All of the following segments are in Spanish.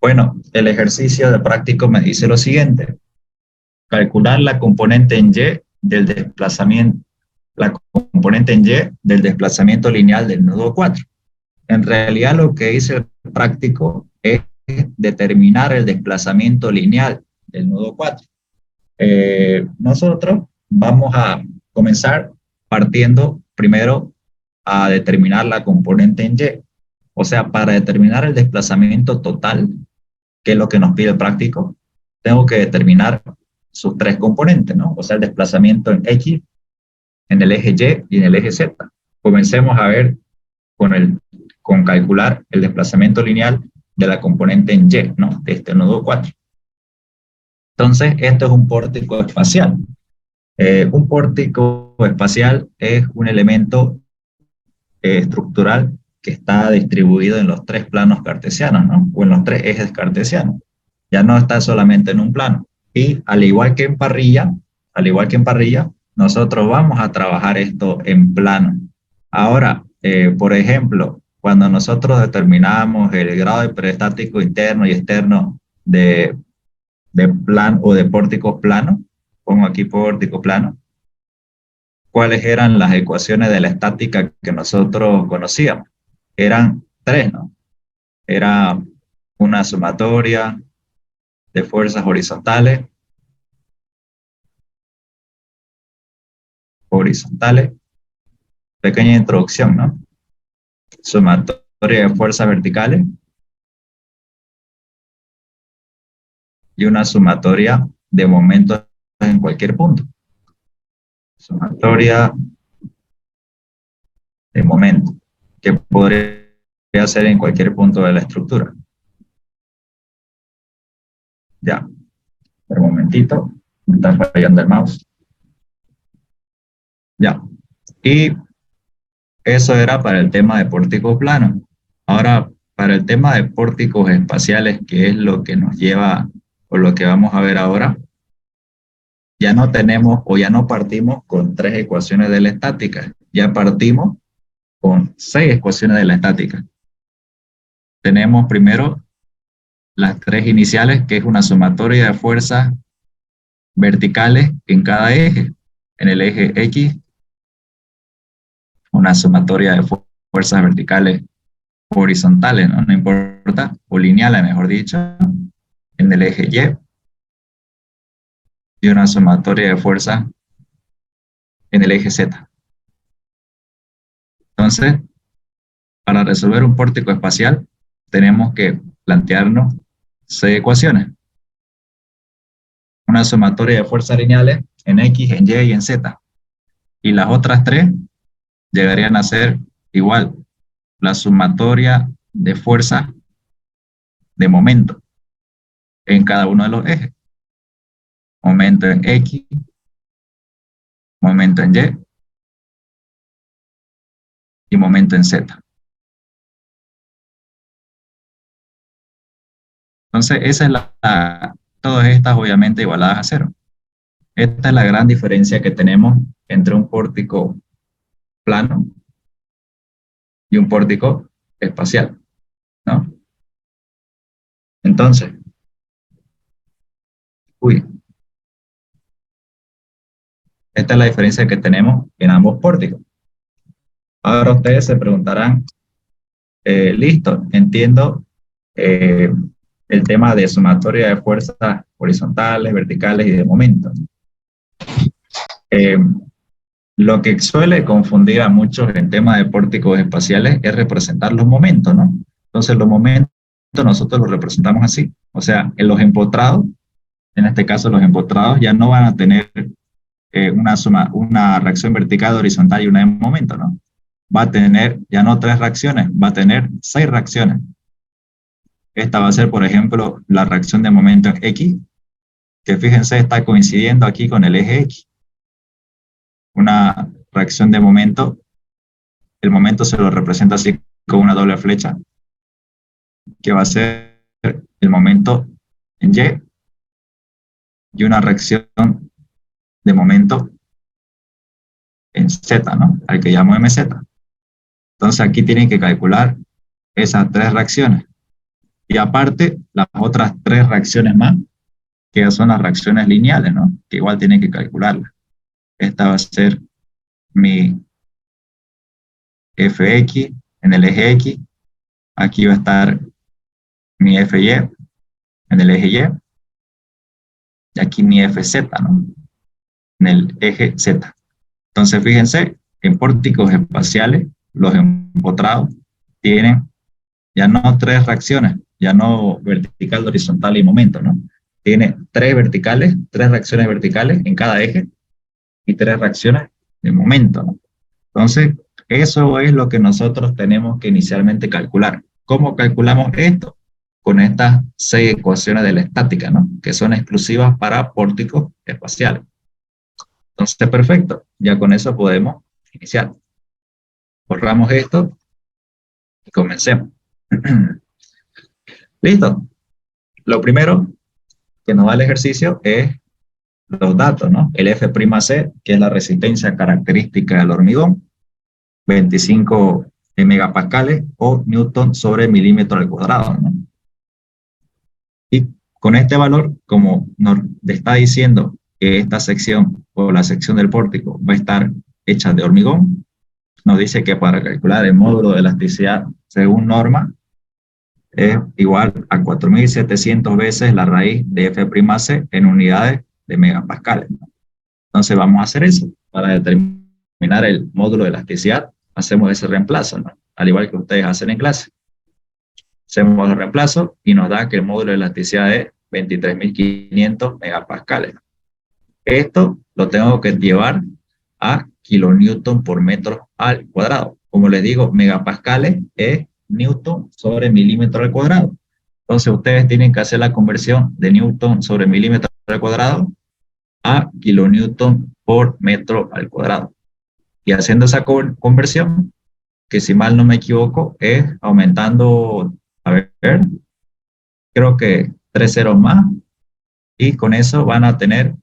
Bueno, el ejercicio de práctico me dice lo siguiente: calcular la componente en Y del desplazamiento, la componente en Y del desplazamiento lineal del nodo 4. En realidad lo que dice el práctico es determinar el desplazamiento lineal del nodo 4. Nosotros vamos a comenzar partiendo primero a determinar la componente en Y. O sea, para determinar el desplazamiento total, que es lo que nos pide el práctico, tengo que determinar sus tres componentes, ¿no? O sea, el desplazamiento en X, en el eje Y y en el eje Z. Comencemos a ver con calcular el desplazamiento lineal de la componente en Y, ¿no? De este nodo 4. Entonces, esto es un pórtico espacial. Un pórtico espacial es un elemento estructural que está distribuido en los tres planos cartesianos, ¿no? O en los tres ejes cartesianos. Ya no está solamente en un plano. Y al igual que en parrilla, nosotros vamos a trabajar esto en plano. Ahora, por ejemplo, cuando nosotros determinamos el grado de peristático interno y externo de plan o de pórticos planos, pongo aquí pórtico plano, ¿cuáles eran las ecuaciones de la estática que nosotros conocíamos? Eran tres, ¿no? Era una sumatoria de fuerzas horizontales, pequeña introducción, ¿no? Sumatoria de fuerzas verticales y una sumatoria de momentos en cualquier punto. Sumatoria de momento, que podría ser en cualquier punto de la estructura. Ya, un momentito, me está fallando el mouse. Ya, y eso era para el tema de pórticos planos. Ahora, para el tema de pórticos espaciales, que es lo que nos lleva, o lo que vamos a ver ahora, ya no tenemos o ya no partimos con tres ecuaciones de la estática, ya partimos con seis ecuaciones de la estática. Tenemos primero las tres iniciales, que es una sumatoria de fuerzas verticales en cada eje. En el eje X, una sumatoria de fuerzas verticales horizontales, ¿no? No importa, o lineales, mejor dicho, en el eje y una sumatoria de fuerzas en el eje Z. Entonces, para resolver un pórtico espacial, tenemos que plantearnos seis ecuaciones. Una sumatoria de fuerzas lineales en X, en Y y en Z. Y las otras tres llegarían a ser igual, la sumatoria de fuerzas de momento en cada uno de los ejes. Momento en X, momento en Y y momento en Z. Entonces, esa es todas estas obviamente igualadas a cero. Esta es la gran diferencia que tenemos entre un pórtico plano y un pórtico espacial, ¿no? Entonces, esta es la diferencia que tenemos en ambos pórticos. Ahora ustedes se preguntarán, listo, entiendo eh, el tema de sumatoria de fuerzas horizontales, verticales y de momento. Lo que suele confundir a muchos en tema de pórticos espaciales es representar los momentos, ¿no? Entonces los momentos nosotros los representamos así. O sea, en los empotrados, en este caso los empotrados ya no van a tener una reacción vertical, horizontal y una de momento, ¿no? Va a tener ya no tres reacciones, va a tener seis reacciones. Esta va a ser, por ejemplo, la reacción de momento en X, que fíjense está coincidiendo aquí con el eje X. Una reacción de momento, el momento se lo representa así con una doble flecha, que va a ser el momento en Y, y una reacción de momento en Z, ¿no? Al que llamo MZ. Entonces aquí tienen que calcular esas tres reacciones. Y aparte, las otras tres reacciones más, que son las reacciones lineales, ¿no? Que igual tienen que calcularlas. Esta va a ser mi Fx en el eje X. Aquí va a estar mi Fy en el eje Y. Y aquí mi Fz, ¿no? En el eje Z. Entonces, fíjense, en pórticos espaciales, los empotrados tienen ya no tres reacciones, ya no vertical, horizontal y momento, ¿no? Tiene tres verticales, tres reacciones verticales en cada eje y tres reacciones de momento, ¿no? Entonces, eso es lo que nosotros tenemos que inicialmente calcular. ¿Cómo calculamos esto? Con estas 6 ecuaciones de la estática, ¿no? Que son exclusivas para pórticos espaciales. Entonces, perfecto. Ya con eso podemos iniciar. Borramos esto y comencemos. Listo. Lo primero que nos da el ejercicio es los datos, ¿no? El F'C, que es la resistencia característica del hormigón, 25 megapascales o newton sobre milímetro al cuadrado, ¿no? Y con este valor, como nos está diciendo que esta sección o la sección del pórtico va a estar hecha de hormigón, nos dice que para calcular el módulo de elasticidad según norma es igual a 4.700 veces la raíz de F'C en unidades de megapascales. Entonces vamos a hacer eso. Para determinar el módulo de elasticidad, hacemos ese reemplazo, ¿no? Al igual que ustedes hacen en clase. Hacemos el reemplazo y nos da que el módulo de elasticidad es 23.500 megapascales. Esto lo tengo que llevar a kilonewton por metro al cuadrado. Como les digo, megapascales es newton sobre milímetro al cuadrado. Entonces ustedes tienen que hacer la conversión de newton sobre milímetro al cuadrado a kilonewton por metro al cuadrado. Y haciendo esa conversión, que si mal no me equivoco, es aumentando, a ver, creo que 3 ceros más, y con eso van a tener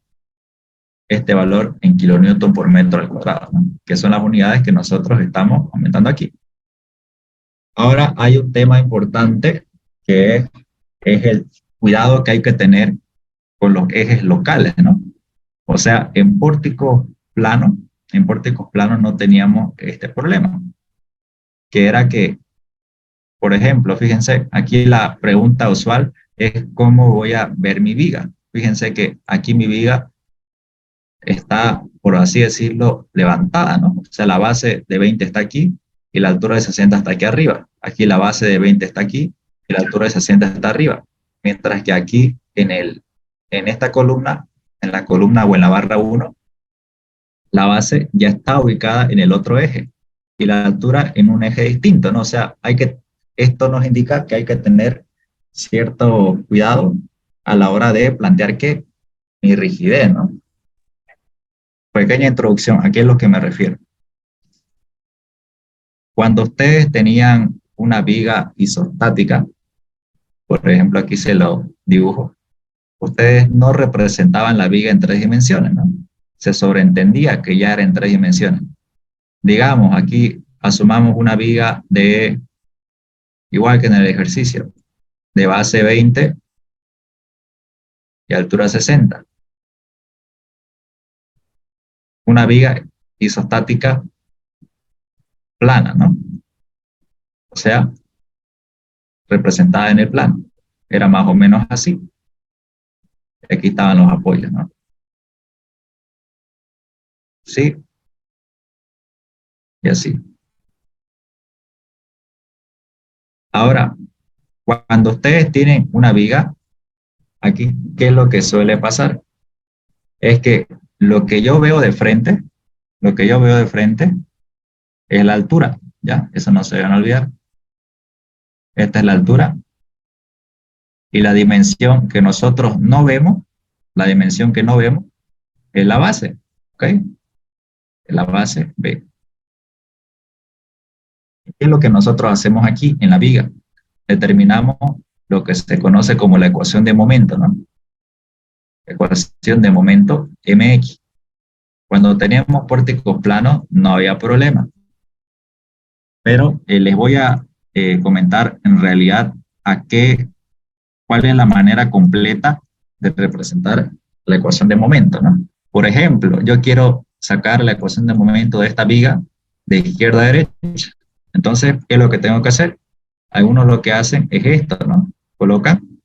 este valor en kilonewton por metro al cuadrado, ¿no? Que son las unidades que nosotros estamos aumentando aquí. Ahora hay un tema importante que es el cuidado que hay que tener con los ejes locales, ¿no? O sea, en pórticos planos no teníamos este problema, que era que, por ejemplo, fíjense, aquí la pregunta usual es cómo voy a ver mi viga. Fíjense que aquí mi viga está, por así decirlo, levantada, ¿no? O sea, la base de 20 está aquí y la altura de 60 está aquí arriba. Aquí la base de 20 está aquí y la altura de 60 está arriba. Mientras que aquí en esta columna, en la columna o en la barra 1, la base ya está ubicada en el otro eje y la altura en un eje distinto, ¿no? O sea, esto nos indica que hay que tener cierto cuidado a la hora de plantear que mi rigidez, ¿no? Pequeña introducción, ¿a qué es lo que me refiero? Cuando ustedes tenían una viga isostática, por ejemplo, aquí se lo dibujo, ustedes no representaban la viga en 3 dimensiones, ¿no? Se sobreentendía que ya era en 3 dimensiones. Digamos, aquí asumamos una viga de, igual que en el ejercicio, de base 20 y altura 60. Una viga isostática plana, ¿no? O sea, representada en el plano. Era más o menos así. Aquí estaban los apoyos, ¿no? Sí, y así. Ahora, cuando ustedes tienen una viga, aquí, ¿qué es lo que suele pasar? Es que lo que yo veo de frente, lo que yo veo de frente es la altura, ¿ya? Eso no se van a olvidar. Esta es la altura y la dimensión que nosotros no vemos, la dimensión que no vemos es la base, ¿ok? Es la base B. ¿Qué es lo que nosotros hacemos aquí en la viga? Determinamos lo que se conoce como la ecuación de momento, ¿no? Ecuación de momento mx. Cuando teníamos pórticos planos no había problema, pero les voy a comentar en realidad a qué cuál es la manera completa de representar la ecuación de momento, ¿no? Por ejemplo, yo quiero sacar la ecuación de momento de esta viga de izquierda a derecha. Entonces, ¿qué es lo que tengo que hacer? Algunos lo que hacen es esto, ¿no? Colocan,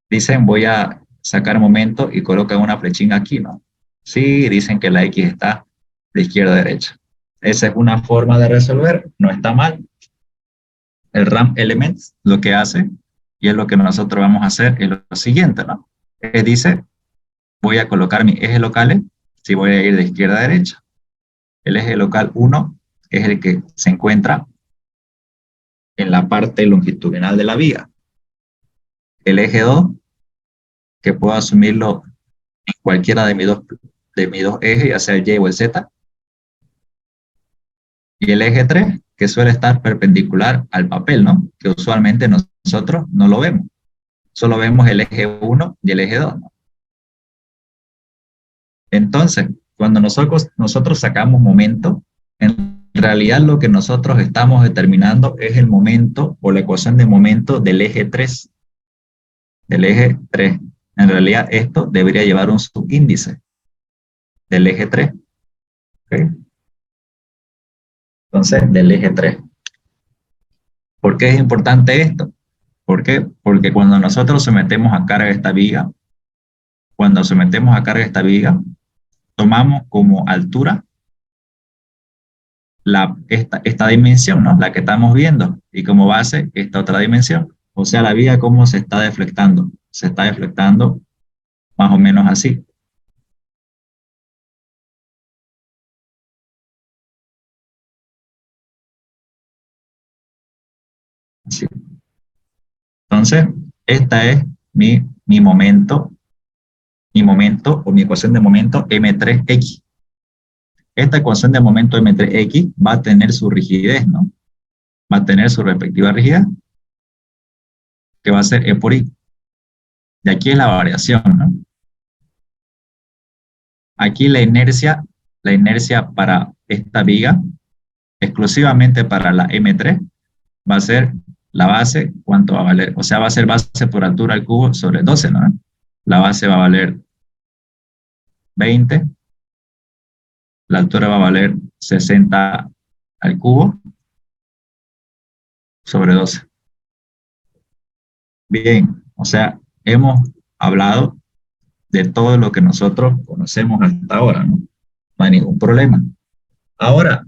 dicen voy a sacar momento y colocan una flechita aquí, ¿no? Sí, dicen que la X está de izquierda a derecha. Esa es una forma de resolver, no está mal. El RAM Elements lo que hace, y es lo que nosotros vamos a hacer, es lo siguiente, ¿no? Dice, voy a colocar mis ejes locales, si voy a ir de izquierda a derecha. El eje local 1 es el que se encuentra en la parte longitudinal de la viga. El eje 2, que puedo asumirlo en cualquiera de mis dos ejes, ya sea el Y o el Z. Y el eje 3, que suele estar perpendicular al papel, ¿no? Que usualmente nosotros no lo vemos. Solo vemos el eje 1 y el eje 2, ¿no? Entonces, cuando nosotros sacamos momento, en realidad lo que nosotros estamos determinando es el momento o la ecuación de momento del eje 3. Del eje 3. En realidad esto debería llevar un subíndice del eje 3. ¿Okay? Entonces, del eje 3. ¿Por qué es importante esto? ¿Por qué? Porque cuando nosotros sometemos a carga esta viga, tomamos como altura esta dimensión, ¿no? La que estamos viendo, y como base esta otra dimensión. O sea, la viga cómo se está deflectando. Se está deflectando más o menos así. Así. Entonces, esta es mi momento o mi ecuación de momento M3X. Esta ecuación de momento M3X va a tener su rigidez, ¿no? Va a tener su respectiva rigidez, que va a ser E por I. Y aquí es la variación, ¿no? Aquí la inercia para esta viga, exclusivamente para la M3, va a ser la base, ¿cuánto va a valer? O sea, va a ser base por altura al cubo sobre 12, ¿no? La base va a valer 20, la altura va a valer 60 al cubo sobre 12. Bien, o sea, hemos hablado de todo lo que nosotros conocemos hasta ahora, ¿no? No hay ningún problema. Ahora,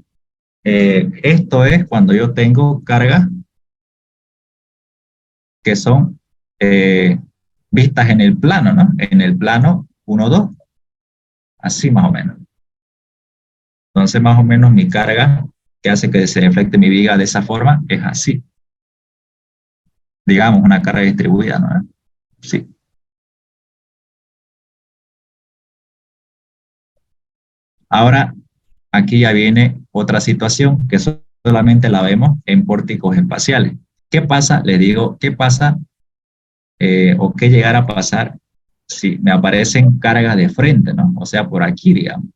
esto es cuando yo tengo cargas que son vistas en el plano, ¿no? En el plano 1, 2, así más o menos. Entonces, más o menos mi carga que hace que se reflecte mi viga de esa forma es así. Digamos, una carga distribuida, ¿no? Sí. Ahora, aquí ya viene otra situación que solamente la vemos en pórticos espaciales. ¿Qué pasa? Les digo, ¿qué pasa o qué llegará a pasar si me aparecen cargas de frente, ¿no? O sea, por aquí, digamos.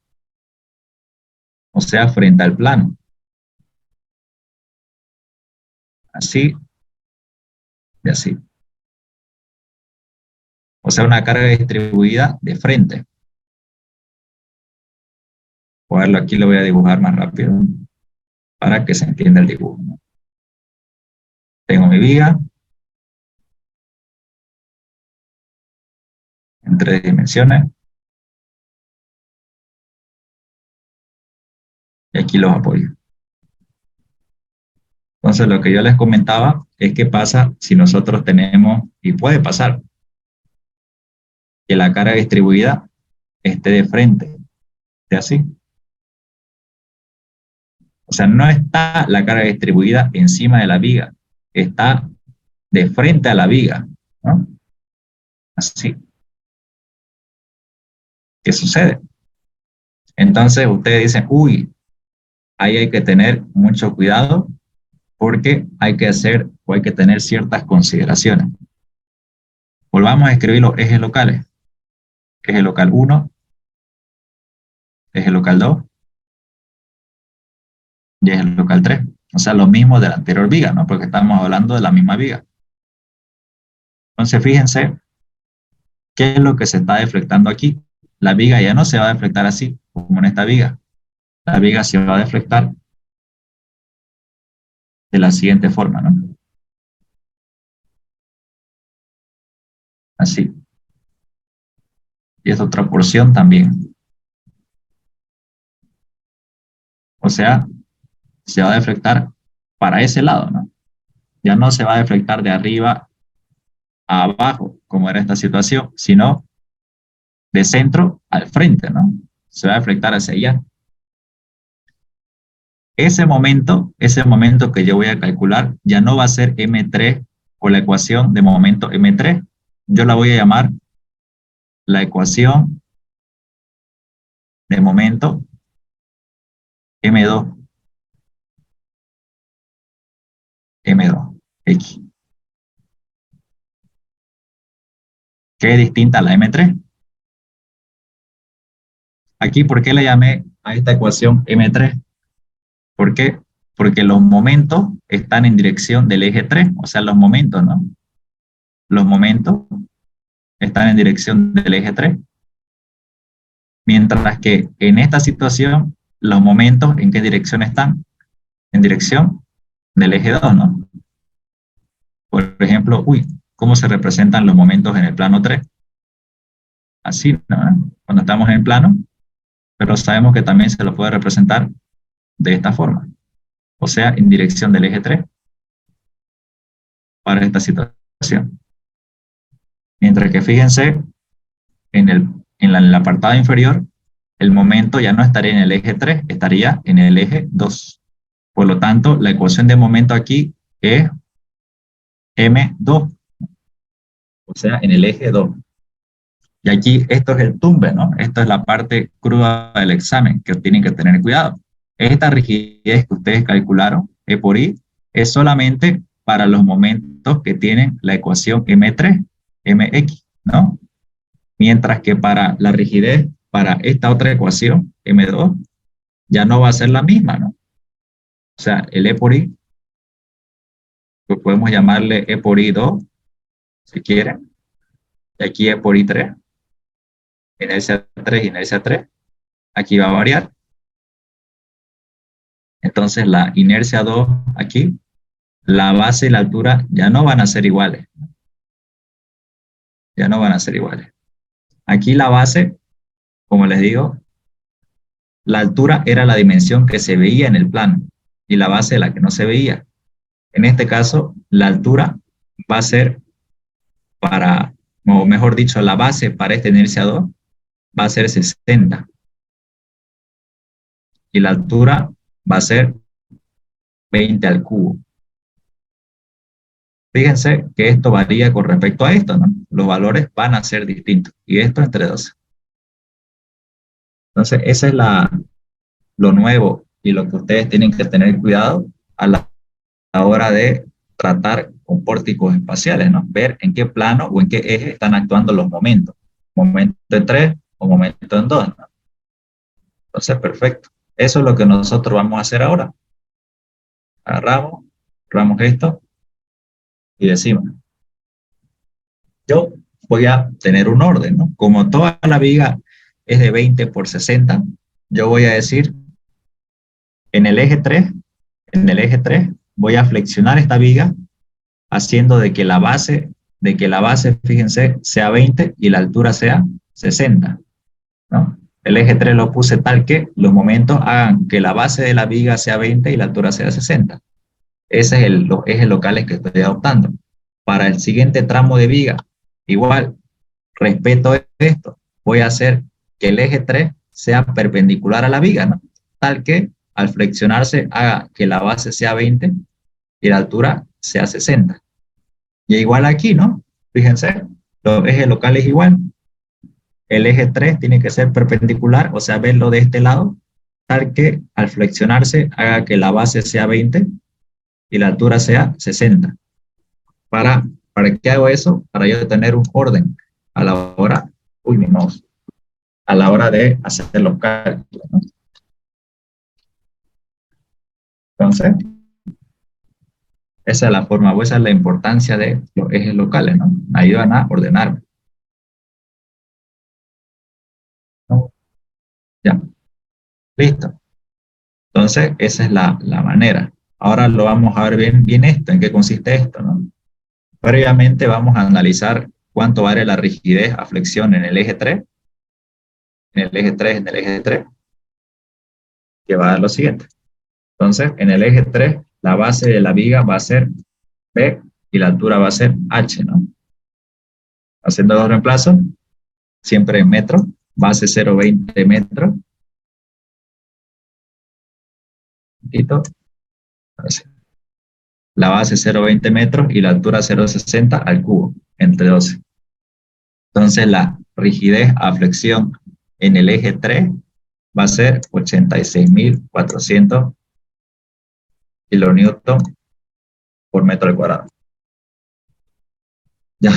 O sea, frente al plano. Así y así. O sea, una carga distribuida de frente. Voy a verlo aquí, lo voy a dibujar más rápido para que se entienda el dibujo, ¿no? Tengo mi viga en 3 dimensiones y aquí los apoyo. Entonces, lo que yo les comentaba es qué pasa si nosotros tenemos, y puede pasar, que la carga distribuida esté de frente, de así. O sea, no está la carga distribuida encima de la viga, está de frente a la viga, ¿no? Así. ¿Qué sucede? Entonces ustedes dicen, uy, ahí hay que tener mucho cuidado porque hay que hacer o hay que tener ciertas consideraciones. Volvamos a escribir los ejes locales. Eje local 1, eje local 2 y eje local 3. O sea, lo mismo de la anterior viga, ¿no? Porque estamos hablando de la misma viga. Entonces, fíjense qué es lo que se está deflectando aquí. La viga ya no se va a deflectar así, como en esta viga. La viga se va a deflectar de la siguiente forma, ¿no? Así. Y esta otra porción también. O sea, se va a deflectar para ese lado, ¿no? Ya no se va a deflectar de arriba a abajo, como era esta situación, sino de centro al frente, ¿no? Se va a deflectar hacia allá. Ese momento que yo voy a calcular ya no va a ser M3 o la ecuación de momento M3. Yo la voy a llamar la ecuación de momento M2, M2, X, que es distinta a la M3. Aquí, ¿por qué le llamé a esta ecuación M3? ¿Por qué? Porque los momentos están en dirección del eje 3, o sea, los momentos, ¿no? Los momentos están en dirección del eje 3, mientras que en esta situación, los momentos, ¿en qué dirección están? En dirección del eje 2, ¿no? Por ejemplo, ¿cómo se representan los momentos en el plano 3? Así, ¿no? Cuando estamos en el plano, pero sabemos que también se lo puede representar de esta forma, o sea, en dirección del eje 3 para esta situación. Mientras que fíjense, en el apartado inferior, el momento ya no estaría en el eje 3, estaría en el eje 2. Por lo tanto, la ecuación de momento aquí es M2, o sea, en el eje 2. Y aquí esto es el tumbe, ¿no? Esto es la parte cruda del examen que tienen que tener cuidado. Esta rigidez que ustedes calcularon, E por I, es solamente para los momentos que tienen la ecuación M3, MX, ¿no? Mientras que para la rigidez, para esta otra ecuación, M2, ya no va a ser la misma, ¿no? O sea, el E por I, pues podemos llamarle E por I2, si quieren, y aquí E por I3, inercia 3, inercia 3, aquí va a variar. Entonces la inercia 2 aquí, la base y la altura ya no van a ser iguales, ya no van a ser iguales. Aquí la base, como les digo, la altura era la dimensión que se veía en el plano y la base la que no se veía. En este caso, la altura va a ser para, o mejor dicho, la base para esta inercia 2 va a ser 60 y la altura va a ser 20 al cubo. Fíjense que esto varía con respecto a esto, ¿no? Los valores van a ser distintos y esto entre 12. Entonces, ese es lo nuevo y lo que ustedes tienen que tener cuidado a la hora de tratar con pórticos espaciales, ¿no? Ver en qué plano o en qué eje están actuando los momentos. Momento en 3 o momento en 2, ¿no? Entonces, perfecto. Eso es lo que nosotros vamos a hacer ahora. Agarramos esto y decimos, yo voy a tener un orden, ¿no? Como toda la viga es de 20 por 60, yo voy a decir, en el eje 3, en el eje 3, voy a flexionar esta viga haciendo de que la base, fíjense, sea 20 y la altura sea 60, ¿no? El eje 3 lo puse tal que los momentos hagan que la base de la viga sea 20 y la altura sea 60. Ese es los ejes locales que estoy adoptando. Para el siguiente tramo de viga, igual, respeto esto, voy a hacer que el eje 3 sea perpendicular a la viga, ¿no? Tal que al flexionarse haga que la base sea 20 y la altura sea 60. Y igual aquí, ¿no? Fíjense, los ejes locales igual. El eje 3 tiene que ser perpendicular, o sea, verlo de este lado, tal que al flexionarse haga que la base sea 20 y la altura sea 60. ¿Para qué hago eso? Para yo tener un orden a la hora, mi mouse, a la hora de hacer los cálculos, ¿no? Entonces, Esa es la forma, o esa es la importancia de los ejes locales, ¿no? Ayudan a ordenar, ¿no? Ya, listo. Entonces, esa es la manera. Ahora lo vamos a ver bien esto, en qué consiste esto, ¿no? Previamente vamos a analizar cuánto vale la rigidez a flexión en el eje 3, en el eje 3, que va a dar lo siguiente. Entonces, en el eje 3, la base de la viga va a ser B y la altura va a ser H, ¿no? Haciendo los reemplazos, siempre en metros, base 0,20 metros, poquito, la base 0,20 metros y la altura 0,60 al cubo, entre 12. Entonces, la rigidez a flexión en el eje 3 va a ser 86.400 kilonewton por metro al cuadrado. Ya.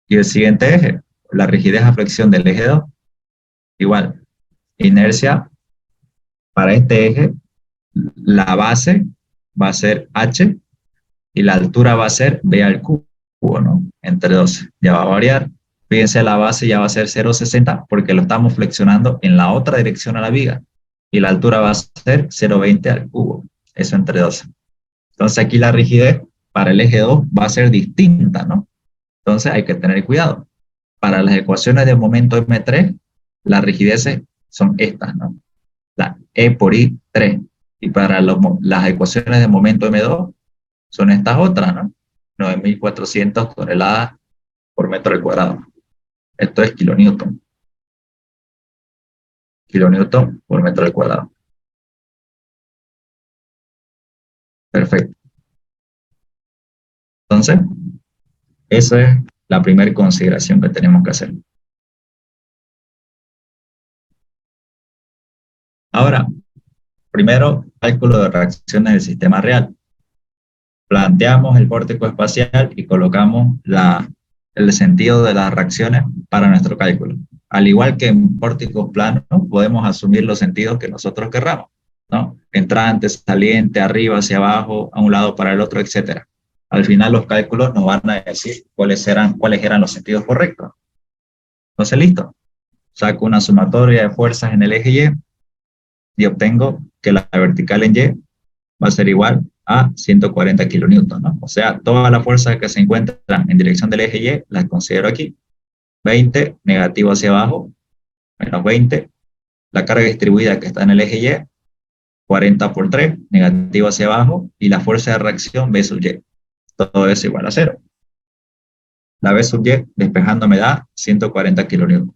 Y el siguiente eje, la rigidez a flexión del eje 2, igual, inercia para este eje, la base va a ser H y la altura va a ser B al cubo, ¿no? Entre 12. Ya va a variar. Fíjense, la base ya va a ser 0,60 porque lo estamos flexionando en la otra dirección a la viga. Y la altura va a ser 0,20 al cubo. Eso entre 12. Entonces aquí la rigidez para el eje 2 va a ser distinta, ¿no? Entonces hay que tener cuidado. Para las ecuaciones de momento M3, las rigideces son estas, ¿no? La E por I3. Y para las ecuaciones de momento M2 son estas otras, ¿no? 9.400 toneladas por metro al cuadrado. Esto es kilonewton. Kilonewton por metro al cuadrado. Perfecto. Entonces, esa es la primera consideración que tenemos que hacer. Ahora, primero, cálculo de reacciones del sistema real. Planteamos el vórtice espacial y colocamos el sentido de las reacciones para nuestro cálculo. Al igual que en vórticos planos, podemos asumir los sentidos que nosotros querramos, ¿no? Entrante, saliente, arriba, hacia abajo, a un lado para el otro, etc. Al final los cálculos nos van a decir cuáles eran los sentidos correctos. Entonces, listo. Saco una sumatoria de fuerzas en el eje y obtengo que la vertical en Y va a ser igual a 140 kilonewtons, ¿no? O sea, todas las fuerzas que se encuentran en dirección del eje Y las considero aquí. 20 negativo hacia abajo, menos 20. La carga distribuida que está en el eje Y, 40 por 3, negativo hacia abajo, y la fuerza de reacción B sub Y. Todo eso igual a 0. La B sub Y despejando me da 140 kilonewtons.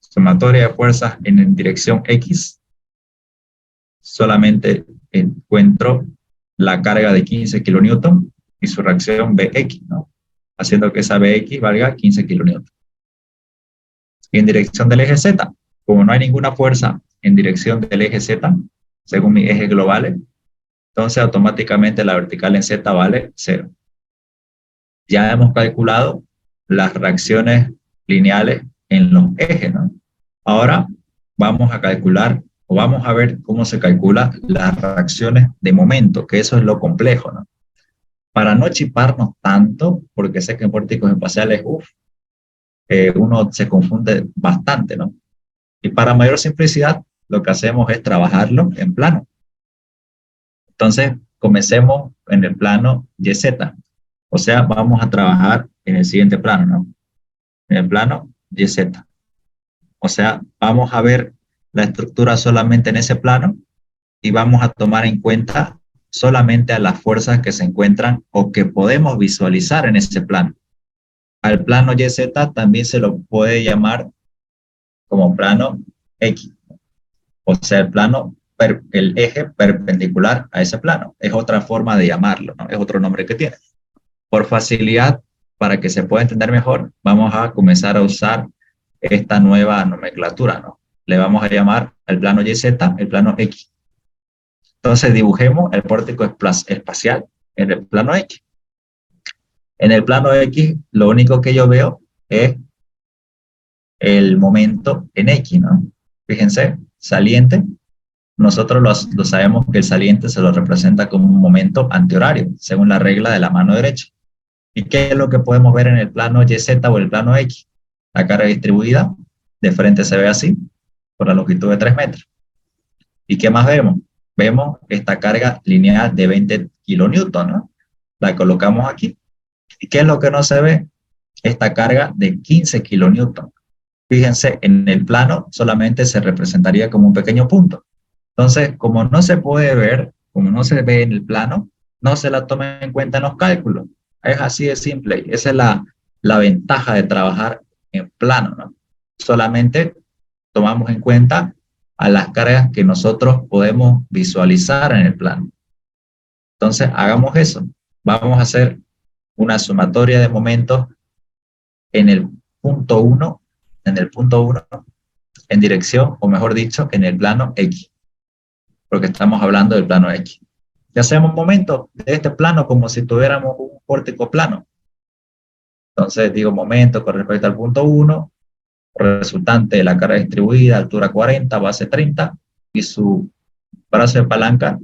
Sumatoria de fuerzas en dirección X, solamente encuentro la carga de 15 kilonewtons y su reacción Bx, ¿no? Haciendo que esa Bx valga 15 kilonewtons. Y en dirección del eje Z, como no hay ninguna fuerza en dirección del eje Z, según mis ejes globales, entonces automáticamente la vertical en Z vale 0. Ya hemos calculado las reacciones lineales en los ejes, ¿no? Ahora vamos a calcular o vamos a ver cómo se calcula las reacciones de momento, que eso es lo complejo, ¿no? Para no chiparnos tanto, porque sé que en vórticos espaciales, uno se confunde bastante, ¿no? Y para mayor simplicidad, lo que hacemos es trabajarlo en plano. Entonces, comencemos en el plano YZ. O sea, vamos a trabajar en el siguiente plano, ¿no? En el plano YZ. O sea, vamos a ver la estructura solamente en ese plano y vamos a tomar en cuenta solamente a las fuerzas que se encuentran o que podemos visualizar en ese plano. Al plano YZ también se lo puede llamar como plano X, o sea, el eje perpendicular a ese plano. Es otra forma de llamarlo, ¿no? Es otro nombre que tiene. Por facilidad, para que se pueda entender mejor, vamos a comenzar a usar esta nueva nomenclatura, ¿no? Le vamos a llamar al plano YZ, el plano X. Entonces dibujemos el vórtice espacial en el plano X. En el plano X, lo único que yo veo es el momento en X, ¿no? Fíjense, saliente nosotros lo sabemos que el saliente se lo representa como un momento antihorario, según la regla de la mano derecha. ¿Y qué es lo que podemos ver en el plano YZ o el plano X? La carga distribuida de frente se ve así, por la longitud de 3 metros. ¿Y qué más vemos? Vemos esta carga lineal de 20 kilonewton, ¿no? La colocamos aquí. ¿Y qué es lo que no se ve? Esta carga de 15 kilonewton. Fíjense, en el plano solamente se representaría como un pequeño punto. Entonces, como no se puede ver, como no se ve en el plano, no se la toma en cuenta en los cálculos. Es así de simple. Esa es la ventaja de trabajar en plano, ¿no? Solamente tomamos en cuenta a las cargas que nosotros podemos visualizar en el plano. Entonces, hagamos eso. Vamos a hacer una sumatoria de momentos en el punto 1, en dirección, o mejor dicho, en el plano X, porque estamos hablando del plano X. Y hacemos momentos de este plano como si tuviéramos un pórtico plano. Entonces, digo momento con respecto al punto 1, resultante de la carga distribuida, altura 40, base 30, y su brazo de palanca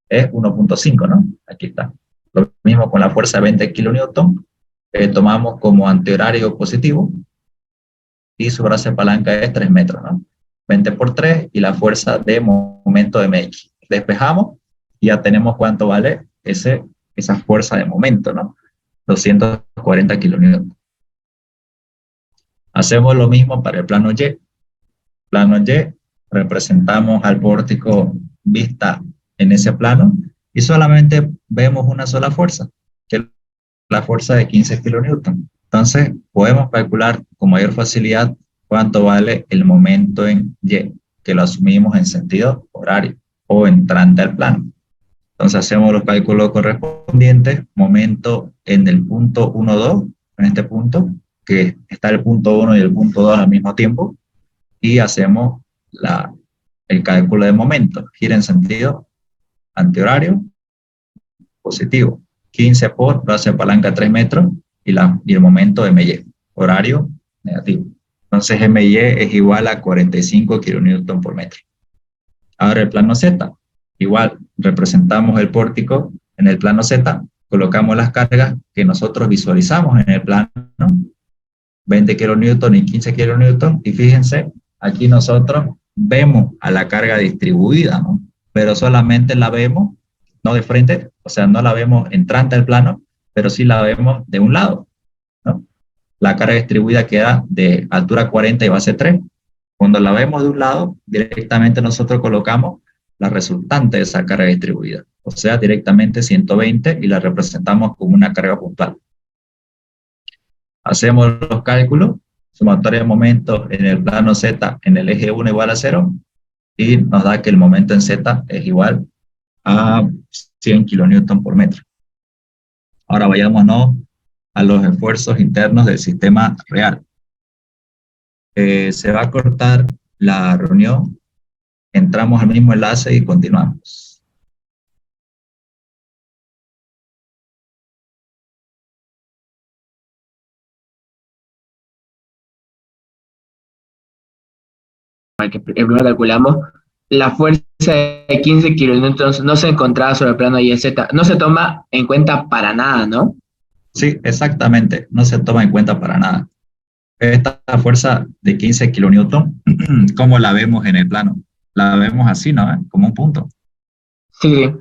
es 1.5, ¿no? Aquí está. Lo mismo con la fuerza de 20 kilonewton, tomamos como antihorario positivo, y su brazo de palanca es 3 metros, ¿no? 20 por 3 y la fuerza de momento mx. Despejamos y ya tenemos cuánto vale esa fuerza de momento, ¿no? 240 kilonewton. Hacemos lo mismo para el plano Y. Plano Y, representamos al pórtico vista en ese plano y solamente vemos una sola fuerza, que es la fuerza de 15 kilonewton. Entonces, podemos calcular con mayor facilidad cuánto vale el momento en Y, que lo asumimos en sentido horario o entrante al plano. Entonces, hacemos los cálculos correspondientes, momento en el punto 1, 2, en este punto, que está el punto 1 y el punto 2 al mismo tiempo, y hacemos el cálculo de momento. Gira en sentido antihorario, positivo. 15 por brazo de palanca 3 metros y el momento MY, horario negativo. Entonces MY es igual a 45 kilonewton por metro. Ahora el plano Z, igual representamos el pórtico en el plano Z, colocamos las cargas que nosotros visualizamos en el plano, 20 kilonewton y 15 kilonewton, y fíjense, aquí nosotros vemos a la carga distribuida, ¿no? Pero solamente la vemos, no de frente, o sea, no la vemos entrante al plano, pero sí la vemos de un lado, ¿no? La carga distribuida queda de altura 40 y base 3. Cuando la vemos de un lado, directamente nosotros colocamos la resultante de esa carga distribuida, o sea, directamente 120 y la representamos como una carga puntual. Hacemos los cálculos, sumatoria de momentos en el plano Z en el eje 1 igual a 0, y nos da que el momento en Z es igual a 100 kilonewton por metro. Ahora vayámonos a los esfuerzos internos del sistema real. Se va a cortar la reunión, entramos al mismo enlace y continuamos. El primero calculamos, la fuerza de 15 kilonewtons no se encontraba sobre el plano YZ, no se toma en cuenta para nada, ¿no? Sí, exactamente, no se toma en cuenta para nada. Esta fuerza de 15 kilonewton, ¿cómo la vemos en el plano? La vemos así, ¿no? Como un punto. Sí.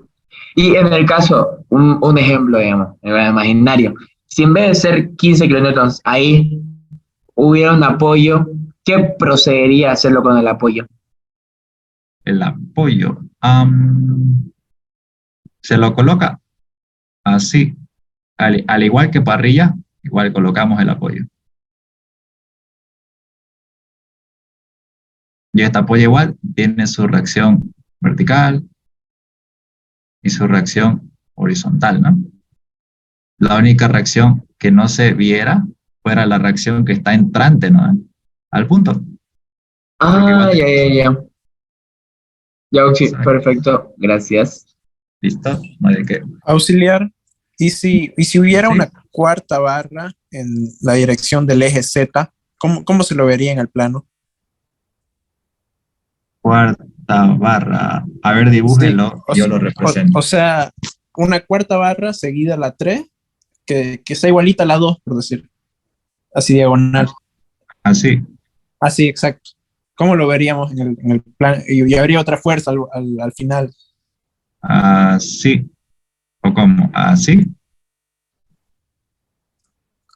Y en el caso, un ejemplo, digamos, imaginario, si en vez de ser 15 kilonewtons ahí hubiera un apoyo, ¿qué procedería a hacerlo con el apoyo? El apoyo, se lo coloca así, al igual que parrilla, igual colocamos el apoyo. Y este apoyo igual tiene su reacción vertical y su reacción horizontal, ¿no? La única reacción que no se viera fuera la reacción que está entrante, ¿no? Al punto. Ah, ya. Ya, sí, Exacto. perfecto, gracias. ¿Listo? No hay de qué. Auxiliar. Y si hubiera Sí. una cuarta barra en la dirección del eje Z, ¿cómo se lo vería en el plano? cuarta barra. A ver, Sí, dibújelo, yo lo represento. o sea, una cuarta barra seguida a la 3, que sea igualita a la 2, por decir, así diagonal. Así, Así, exacto. ¿Cómo lo veríamos en el plan? Y habría otra fuerza al final. así, o como, así.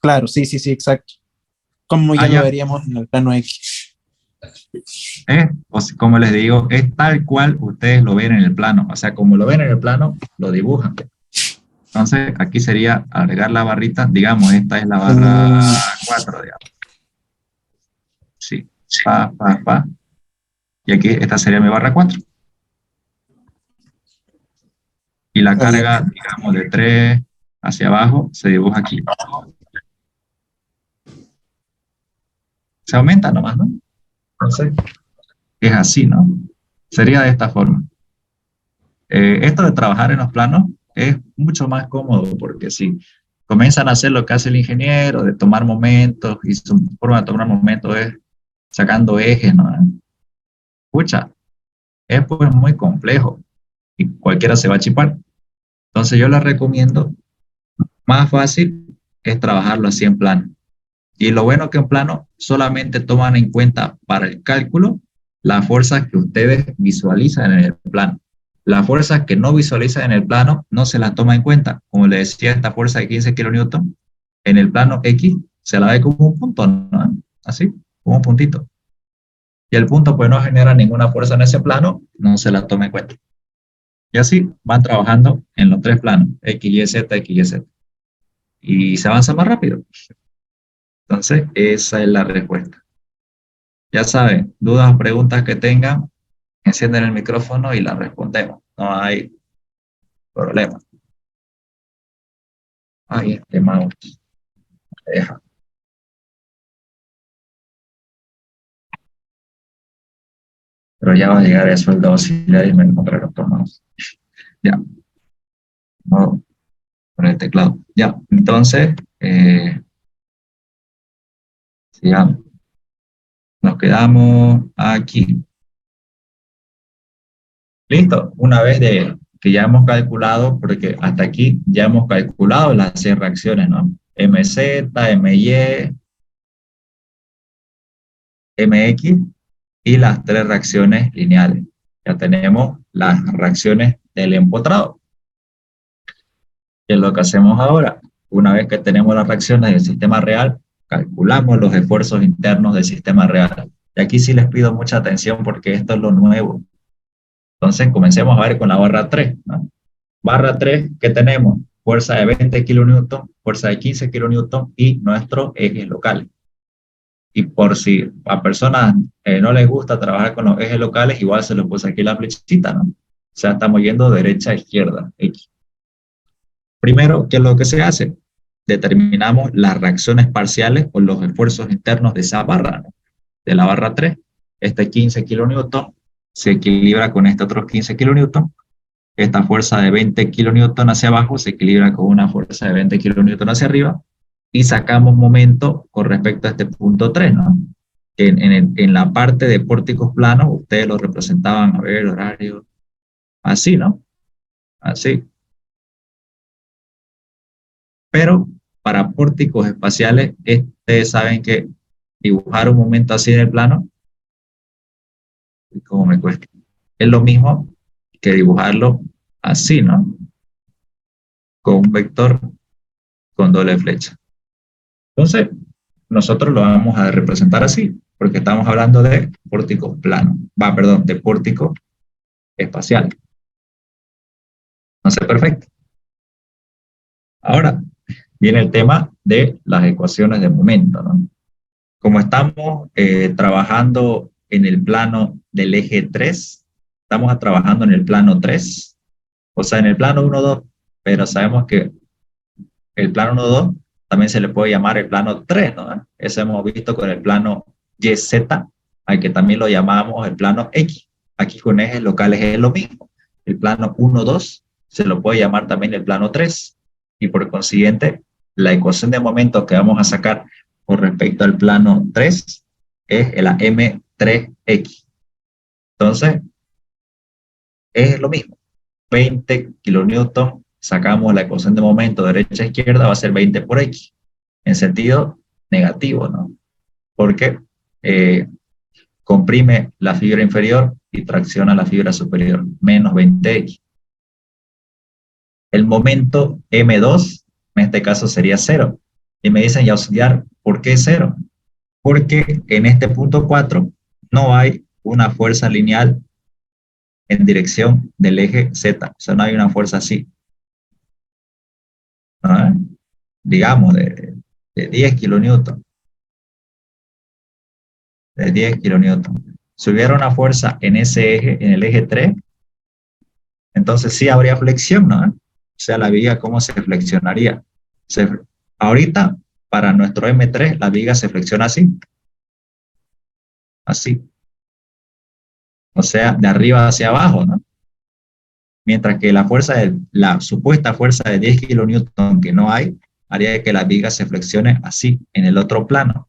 Claro, sí, sí, sí, exacto. ¿Cómo Ah, ya lo ya. veríamos en el plano X? Como les digo, es tal cual ustedes lo ven en el plano. O sea, como lo ven en el plano, lo dibujan. Entonces, aquí sería agregar la barrita. Digamos, esta es la barra Mm, 4, digamos. Sí, pa, pa, pa. Y aquí, esta sería mi barra 4. Y la ah, ya. carga, digamos, de 3 hacia abajo, se dibuja aquí. Se aumenta nomás, ¿no? Entonces, es así, ¿no? Sería de esta forma. Esto de trabajar en los planos es mucho más cómodo porque si comienzan a hacer lo que hace el ingeniero, de tomar momentos, y su forma de tomar momentos es sacando ejes, ¿no? Escucha, es pues muy complejo y cualquiera se va a chipar. Entonces yo les recomiendo, más fácil es trabajarlo así en plano. Y lo bueno que en plano solamente toman en cuenta para el cálculo las fuerzas que ustedes visualizan en el plano. Las fuerzas que no visualizan en el plano no se las toma en cuenta. Como les decía, esta fuerza de 15 kilonewton en el plano X se la ve como un punto, ¿no? Así, como un puntito. Y el punto pues no genera ninguna fuerza en ese plano, no se la toma en cuenta. Y así van trabajando en los tres planos, X, Y, Z, X, Y, Z. Y se avanza más rápido. Entonces, esa es la respuesta. Ya saben, dudas o preguntas que tengan, encienden el micrófono y las respondemos. No hay problema. Ay, este mouse me deja. Pero ya va a llegar eso el de auxiliar y me encontraré otro mouse. Ya, no, con el teclado. Ya, entonces, sigamos. Nos quedamos aquí. Listo. Una vez que ya hemos calculado, porque hasta aquí ya hemos calculado las 6 reacciones, ¿no? MZ, MY, MX y las 3 reacciones lineales. Ya tenemos las reacciones del empotrado. ¿Qué es lo que hacemos ahora? Una vez que tenemos las reacciones del sistema real, calculamos los esfuerzos internos del sistema real. Y aquí sí les pido mucha atención porque esto es lo nuevo. Entonces, comencemos a ver con la barra 3, ¿no? Barra 3, ¿qué tenemos? Fuerza de 20 kilonewton, fuerza de 15 kilonewton y nuestros ejes locales. Y por si a personas no les gusta trabajar con los ejes locales, igual se los puse aquí la flechita, ¿no? O sea, estamos yendo derecha a izquierda, X. Primero, ¿qué es lo que se hace? Determinamos las reacciones parciales o los esfuerzos internos de esa barra, ¿no? De la barra 3. Este 15 kilonewton se equilibra con este otro 15 kilonewton. Esta fuerza de 20 kilonewton hacia abajo se equilibra con una fuerza de 20 kilonewton hacia arriba y sacamos momento con respecto a este punto 3, ¿no? Que en la parte de pórticos planos ustedes lo representaban, a ver, horario, así, ¿no? Así. Pero para pórticos espaciales, ustedes saben que dibujar un momento así en el plano, como me cuesta, es lo mismo que dibujarlo así, ¿no? Con un vector con doble flecha. Entonces, nosotros lo vamos a representar así, porque estamos hablando de pórticos planos, perdón, de pórticos espaciales. Entonces, perfecto. Ahora viene el tema de las ecuaciones de momento, ¿no? Como estamos trabajando en el plano del eje 3, estamos trabajando en el plano 3, o sea, en el plano 1, 2, pero sabemos que el plano 1, 2 también se le puede llamar el plano 3, ¿no? Eso hemos visto con el plano YZ, al que también lo llamamos el plano X. Aquí con ejes locales es lo mismo. El plano 1, 2 se lo puede llamar también el plano 3, y por consiguiente, la ecuación de momento que vamos a sacar con respecto al plano 3 es la M3X. Entonces, es lo mismo. 20 kilonewton, sacamos la ecuación de momento derecha a izquierda, va a ser 20 por X, en sentido negativo, ¿no? Porque comprime la fibra inferior y tracciona la fibra superior, menos 20X. El momento M2, en este caso sería 0. Y me dicen, ya auxiliar, ¿por qué 0? Porque en este punto 4 no hay una fuerza lineal en dirección del eje Z. O sea, no hay una fuerza así, ¿no? Digamos, de 10 kilonewton. De 10 kilonewton. Si hubiera una fuerza en ese eje, en el eje 3, entonces sí habría flexión, ¿no? O sea, la viga, ¿cómo se flexionaría? Ahorita, para nuestro M3, la viga se flexiona así. Así. O sea, de arriba hacia abajo, ¿no? Mientras que la supuesta fuerza de 10 kilonewton que no hay, haría que la viga se flexione así, en el otro plano.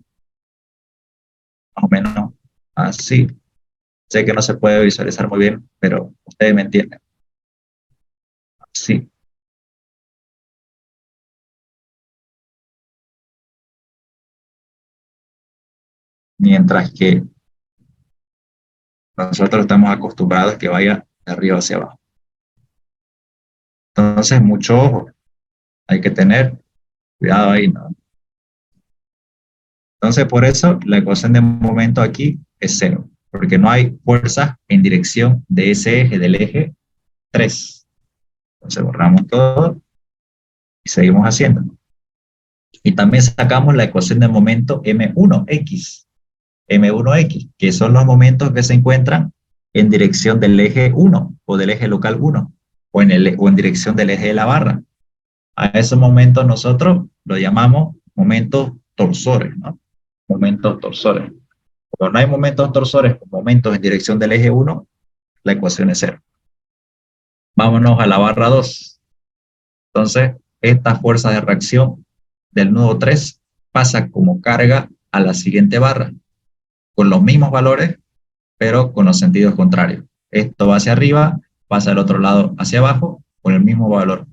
Más o menos así. Sé que no se puede visualizar muy bien, pero ustedes me entienden. Así. Mientras que nosotros estamos acostumbrados a que vaya de arriba hacia abajo. Entonces, mucho ojo. Hay que tener cuidado ahí, ¿no? Entonces, por eso, la ecuación de momento aquí es 0, porque no hay fuerzas en dirección de ese eje, del eje 3. Entonces, borramos todo y seguimos haciendo. Y también sacamos la ecuación de momento M1X. M1X, que son los momentos que se encuentran en dirección del eje 1 o del eje local 1 o en dirección del eje de la barra. A esos momentos nosotros lo llamamos momentos torsores, ¿no? Momentos torsores. Cuando no hay momentos torsores con momentos en dirección del eje 1, la ecuación es 0. Vámonos a la barra 2. Entonces, esta fuerza de reacción del nudo 3 pasa como carga a la siguiente barra, con los mismos valores, pero con los sentidos contrarios. Esto va hacia arriba, pasa al otro lado hacia abajo, con el mismo valor.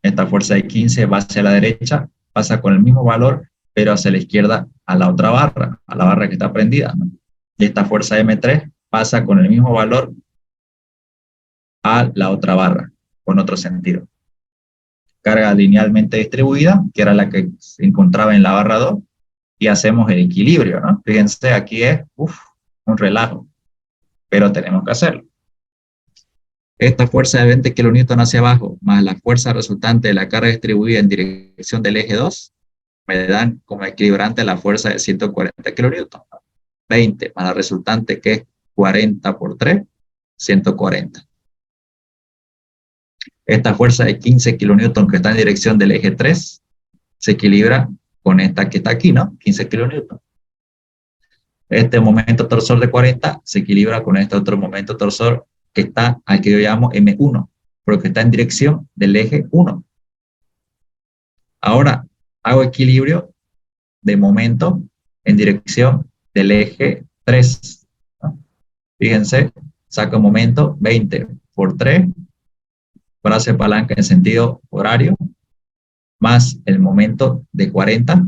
Esta fuerza de 15 va hacia la derecha, pasa con el mismo valor, pero hacia la izquierda a la otra barra, a la barra que está prendida, ¿no? Y esta fuerza M3 pasa con el mismo valor a la otra barra, con otro sentido. Carga linealmente distribuida, que era la que se encontraba en la barra 2, y hacemos el equilibrio, ¿no? Fíjense, aquí es un relajo, pero tenemos que hacerlo. Esta fuerza de 20 kilonewton hacia abajo, más la fuerza resultante de la carga distribuida en dirección del eje 2, me dan como equilibrante la fuerza de 140 kilonewton. 20 más la resultante, que es 40 por 3, 140. Esta fuerza de 15 kilonewton que está en dirección del eje 3 se equilibra con esta que está aquí, ¿no? 15 kilonewton. Este momento torsor de 40 se equilibra con este otro momento torsor que está, al que yo llamo M1, porque está en dirección del eje 1. Ahora hago equilibrio de momento en dirección del eje 3, ¿no? Fíjense, saco momento 20 por 3, brazo de palanca en sentido horario, más el momento de 40,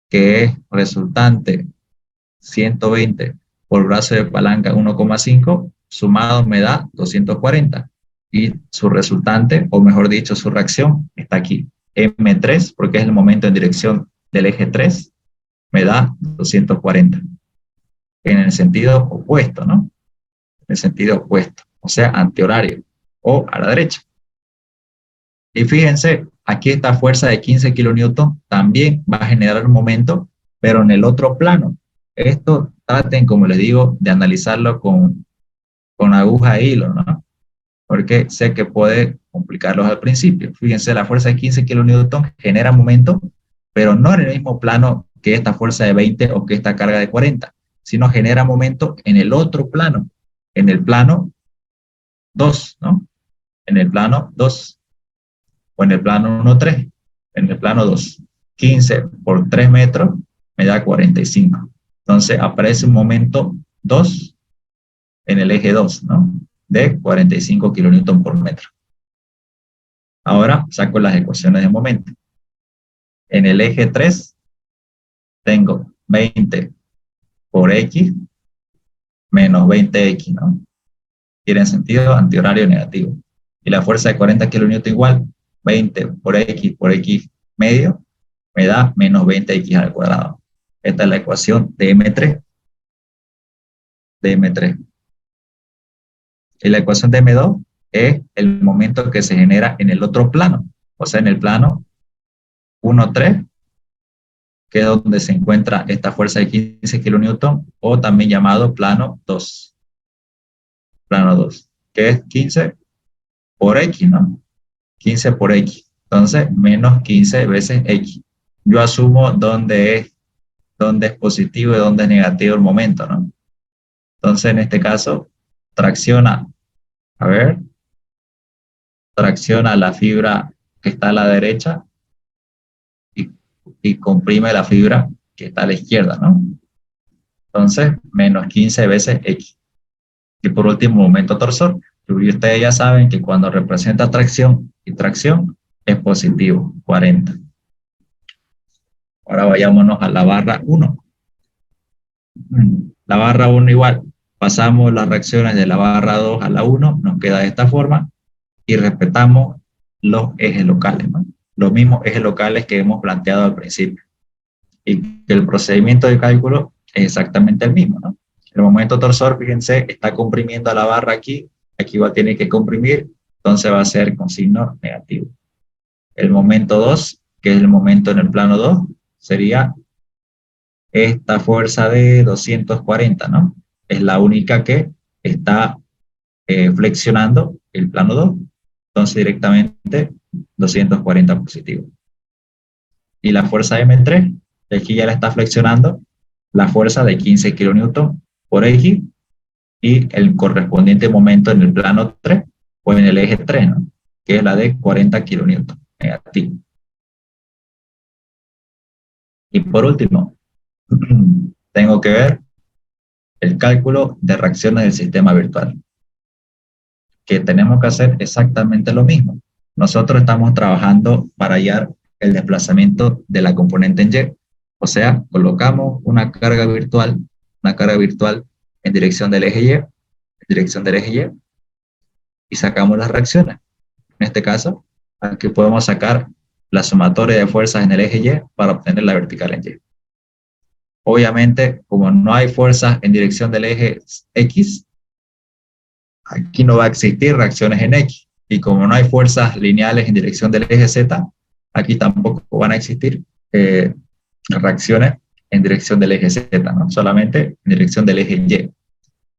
que es resultante 120 por brazo de palanca 1,5, sumado me da 240. Y su resultante, o mejor dicho, su reacción, está aquí. M3, porque es el momento en dirección del eje 3, me da 240. En el sentido opuesto, ¿no? En el sentido opuesto, o sea, antihorario, o a la derecha. Y fíjense, aquí esta fuerza de 15 kilonewton también va a generar un momento, pero en el otro plano. Esto traten, como les digo, de analizarlo con aguja e hilo, ¿no? Porque sé que puede complicarlos al principio. Fíjense, la fuerza de 15 kilonewton genera momento, pero no en el mismo plano que esta fuerza de 20 o que esta carga de 40, sino genera momento en el otro plano, en el plano 2, ¿no? En el plano 2, o en el plano 1,3, en el plano 2. 15 por 3 metros me da 45. Entonces aparece un momento 2 en el eje 2, ¿no? de 45 kilonewton por metro. Ahora saco las ecuaciones de momento. En el eje 3 tengo 20 por X menos 20X, ¿no? Tiene sentido antihorario negativo. Y la fuerza de 40 kilonewton igual, 20 por X medio, me da menos 20X al cuadrado. Esta es la ecuación de M3. De M3. Y la ecuación de M2 es el momento que se genera en el otro plano. O sea, en el plano 1, 3, que es donde se encuentra esta fuerza de 15 kilonewton, o también llamado plano 2. Plano 2, que es 15 por X, ¿no? 15 por X. Entonces, menos 15 veces X. Yo asumo dónde es positivo y dónde es negativo el momento, ¿no? Entonces, en este caso, tracciona la fibra que está a la derecha y comprime la fibra que está a la izquierda, ¿no? Entonces, menos 15 veces X. Y por último, momento torsor. Y ustedes ya saben que cuando representa tracción y tracción es positivo, 40. Ahora vayámonos a la barra 1. La barra 1 igual. Pasamos las reacciones de la barra 2 a la 1, nos queda de esta forma, y respetamos los ejes locales, ¿no? Los mismos ejes locales que hemos planteado al principio. Y que el procedimiento de cálculo es exactamente el mismo, ¿no? El momento torsor, fíjense, está comprimiendo a la barra aquí va a tener que comprimir, entonces va a ser con signo negativo. El momento 2, que es el momento en el plano 2, sería esta fuerza de 240, ¿no? Es la única que está flexionando el plano 2, entonces directamente 240 positivo. Y la fuerza M3, aquí ya la está flexionando la fuerza de 15 kilonewton por X, y el correspondiente momento en el plano 3, o en el eje 3, ¿no? Que es la de 40 kilonewton negativo. Y por último, tengo que ver el cálculo de reacciones del sistema virtual, que tenemos que hacer exactamente lo mismo. Nosotros estamos trabajando para hallar el desplazamiento de la componente en Y. O sea, colocamos una carga virtual en dirección del eje Y, y sacamos las reacciones. En este caso, aquí podemos sacar la sumatoria de fuerzas en el eje Y para obtener la vertical en Y. Obviamente, como no hay fuerzas en dirección del eje X, aquí no va a existir reacciones en X. Y como no hay fuerzas lineales en dirección del eje Z, aquí tampoco van a existir reacciones en dirección del eje Z, ¿no? Solamente en dirección del eje Y.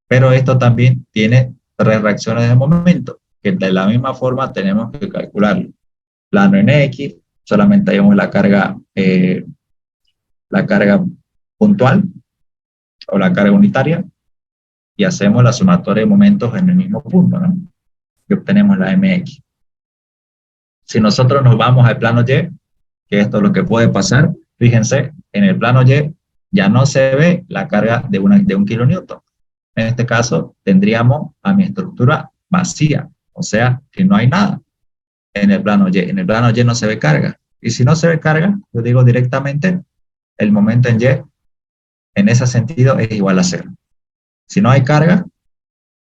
Pero esto también tiene 3 reacciones de momento, que de la misma forma tenemos que calcularlo. Plano en X, solamente hallamos la carga puntual o la carga unitaria, y hacemos la sumatoria de momentos en el mismo punto, ¿no? Y obtenemos la MX. Si nosotros nos vamos al plano Y, que esto es lo que puede pasar, fíjense, en el plano Y ya no se ve la carga de 1 kilonewton. En este caso, tendríamos a mi estructura vacía, o sea, que no hay nada en el plano Y. En el plano Y no se ve carga. Y si no se ve carga, yo digo directamente, el momento en Y, en ese sentido, es igual a 0. Si no hay carga,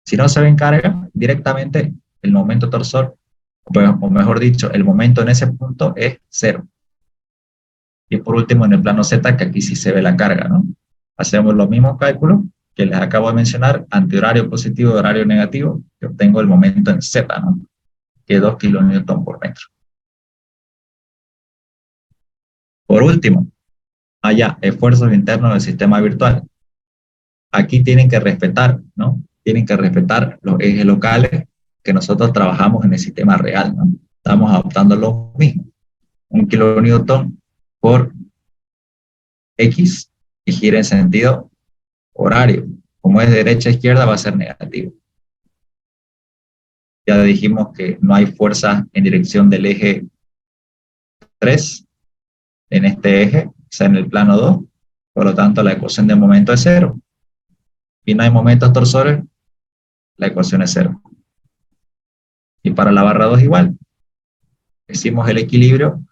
si no se ve en carga, directamente el momento torsor, o mejor dicho, el momento en ese punto es 0. Y por último, en el plano Z, que aquí sí se ve la carga, ¿no? Hacemos los mismos cálculos que les acabo de mencionar, antihorario positivo y horario negativo, que obtengo el momento en Z, ¿no? Que es 2 kilonewton por metro. Por último, haya esfuerzos internos del sistema virtual. Aquí tienen que respetar, ¿no? Tienen que respetar los ejes locales que nosotros trabajamos en el sistema real, ¿no? Estamos adoptando lo mismo. 1 kilonewton por X y gira en sentido horario. Como es de derecha a izquierda, va a ser negativo. Ya dijimos que no hay fuerza en dirección del eje 3 en este eje, o sea, en el plano 2. Por lo tanto, la ecuación de momento es 0. Y no hay momentos torsores, la ecuación es 0. Y para la barra 2 igual. Hicimos el equilibrio,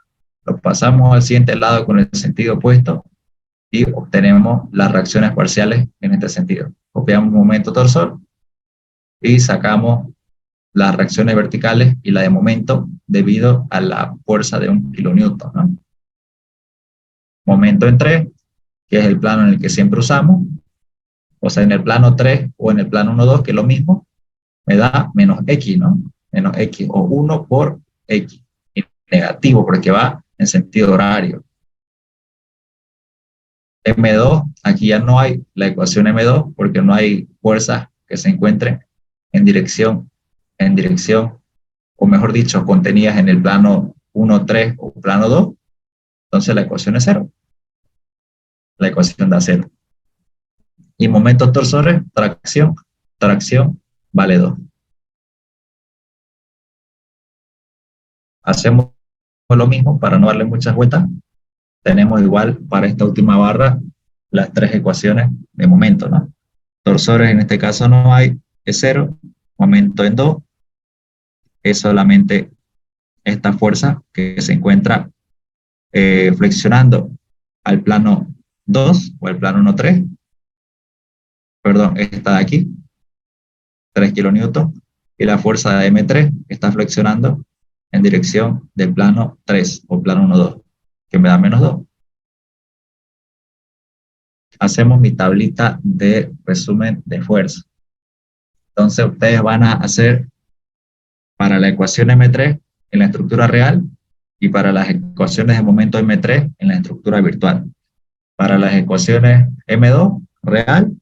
lo pasamos al siguiente lado con el sentido opuesto y obtenemos las reacciones parciales en este sentido. Copiamos momento torsor y sacamos las reacciones verticales y la de momento debido a la fuerza de 1 kilonewton, ¿no? Momento en 3, que es el plano en el que siempre usamos, o sea, en el plano 3 o en el plano 1, 2, que es lo mismo, me da menos x, ¿no? Menos x, o 1 por x, y negativo porque va en sentido horario. M2, aquí ya no hay la ecuación M2 porque no hay fuerzas que se encuentren en dirección, o mejor dicho, contenidas en el plano 1, 3 o plano 2, entonces la ecuación es 0. La ecuación da 0. Y momentos torsores, tracción, vale 2. Hacemos lo mismo para no darle muchas vueltas. Tenemos igual para esta última barra las 3 ecuaciones de momento, ¿no? Torsores en este caso no hay, es 0. Momento en 2 es solamente esta fuerza que se encuentra flexionando al plano 2 o al plano 1, 3. Perdón, esta de aquí, 3 kilonewton, y la fuerza de M3 está flexionando en dirección del plano 3 o plano 1, 2, que me da menos 2. Hacemos mi tablita de resumen de fuerza. Entonces ustedes van a hacer para la ecuación M3 en la estructura real y para las ecuaciones de momento M3 en la estructura virtual. Para las ecuaciones M2 real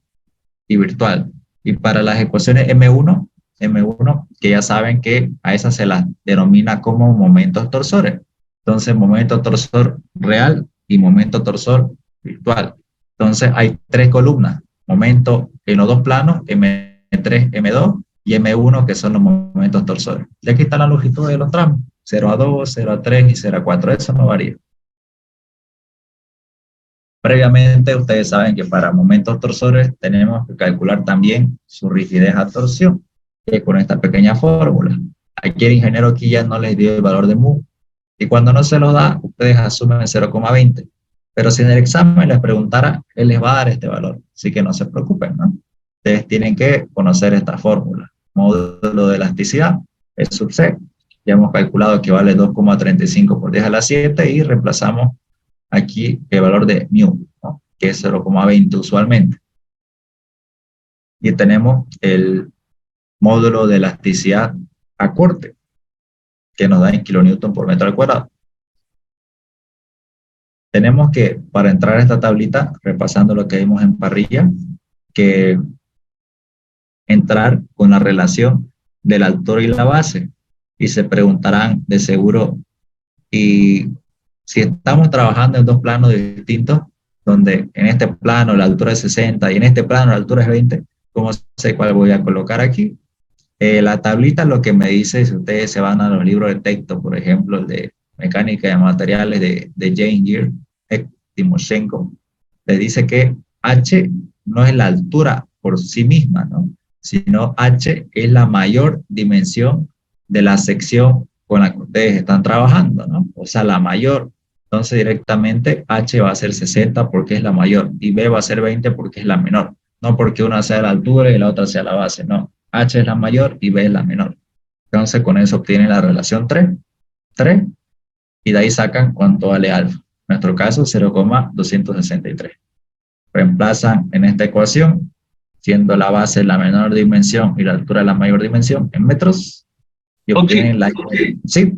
y virtual. Y para las ecuaciones M1, que ya saben que a esas se las denomina como momentos torsores. Entonces, momento torsor real y momento torsor virtual. Entonces, hay 3 columnas. Momento en los 2 planos, M3, M2 y M1, que son los momentos torsores. Y aquí está la longitud de los tramos. 0 a 2, 0 a 3 y 0 a 4. Eso no varía. Previamente, ustedes saben que para momentos torsores tenemos que calcular también su rigidez a torsión, que con esta pequeña fórmula. Aquí el ingeniero aquí ya no les dio el valor de mu, y cuando no se lo da, ustedes asumen 0,20. Pero si en el examen les preguntara, él les va a dar este valor, así que no se preocupen, ¿no? Ustedes tienen que conocer esta fórmula. Módulo de elasticidad, es sub c. Ya hemos calculado que vale 2,35 por 10 a la 7 y reemplazamos aquí el valor de mu, ¿no? Que es 0,20 usualmente. Y tenemos el módulo de elasticidad a corte, que nos da en kilonewton por metro al cuadrado. Tenemos que, para entrar a esta tablita, repasando lo que vimos en parrilla, que entrar con la relación de la altura y la base. Y se preguntarán de seguro, y si estamos trabajando en 2 planos distintos, donde en este plano la altura es 60 y en este plano la altura es 20, ¿cómo sé cuál voy a colocar aquí? La tablita lo que me dice, si ustedes se van a los libros de texto, por ejemplo, el de mecánica de materiales de Jane Gear, Timoshenko, le dice que H no es la altura por sí misma, ¿no? Sino H es la mayor dimensión de la sección con la que ustedes están trabajando, ¿no? O sea, la mayor. Entonces, directamente H va a ser 60 porque es la mayor y B va a ser 20 porque es la menor. No porque una sea la altura y la otra sea la base, no. H es la mayor y B es la menor. Entonces, con eso obtienen la relación 3, y de ahí sacan cuánto vale alfa. En nuestro caso, 0,263. Reemplazan en esta ecuación, siendo la base la menor dimensión y la altura la mayor dimensión, en metros, y obtienen la... ¿Sí?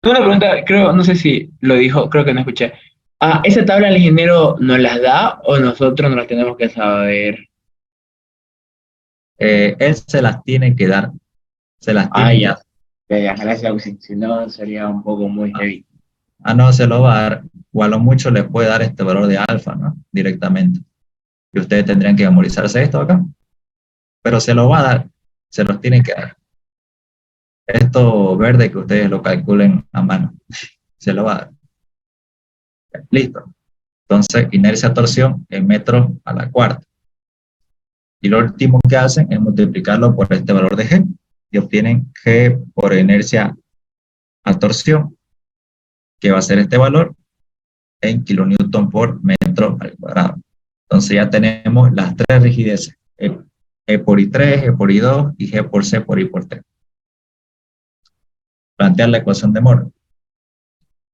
Tengo una pregunta, creo, no sé si lo dijo, creo que no escuché. ¿Esa tabla el ingeniero nos las da o nosotros nos las tenemos que saber? Él se las tiene que dar. Se las tiene ya. Ya, gracias, si no sería un poco muy heavy. No, se lo va a dar, o a lo mucho le puede dar este valor de alfa, ¿no? Directamente. Y ustedes tendrían que memorizarse esto acá. Pero se lo va a dar, se los tienen que dar. Esto verde que ustedes lo calculen a mano, se lo va a dar. Listo. Entonces, inercia torsión en metros a la cuarta. Y lo último que hacen es multiplicarlo por este valor de G. y obtienen G por inercia a torsión, que va a ser este valor en kilonewton por metro al cuadrado. Entonces ya tenemos las tres rigideces, E por I3, E por I2 y G por C por I por T. Plantear la ecuación de Moore.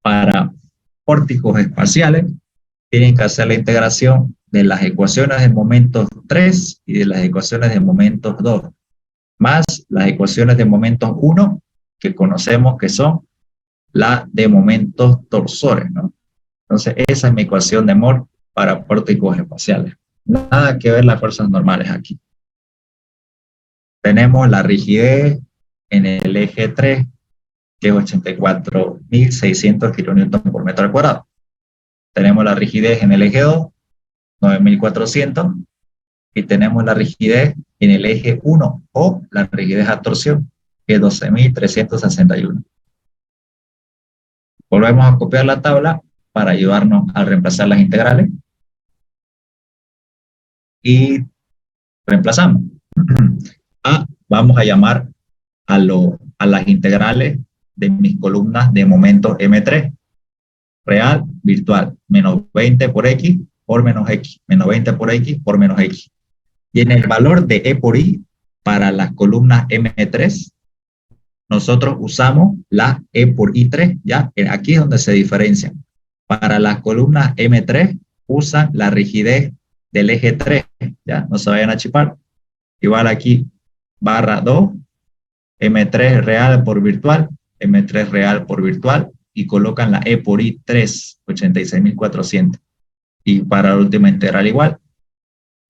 Para pórticos espaciales, tienen que hacer la integración de las ecuaciones de momentos 3 y de las ecuaciones de momentos 2, más las ecuaciones de momentos 1, que conocemos que son las de momentos torsores, ¿no? Entonces, esa es mi ecuación de Moore para pórticos espaciales. Nada que ver las fuerzas normales aquí. Tenemos la rigidez en el eje 3, que es 84.600 kilonewton por metro al cuadrado. Tenemos la rigidez en el eje 2, 9.400, y tenemos la rigidez en el eje 1, o la rigidez a torsión, que es 12.361. Volvemos a copiar la tabla para ayudarnos a reemplazar las integrales. Y reemplazamos. Vamos a llamar a las integrales de mis columnas de momentos M3. Real, virtual, menos 20 por X por menos X, menos 20 por X por menos X. Y en el valor de E por I, para las columnas M3, nosotros usamos la E por I3, ¿ya? Aquí es donde se diferencian. Para las columnas M3, usan la rigidez del eje 3, ¿ya? No se vayan a chipar. Igual aquí, barra 2, M3 real por virtual, M3 real por virtual, y colocan la E por I3, 86.400. Y para la última integral igual,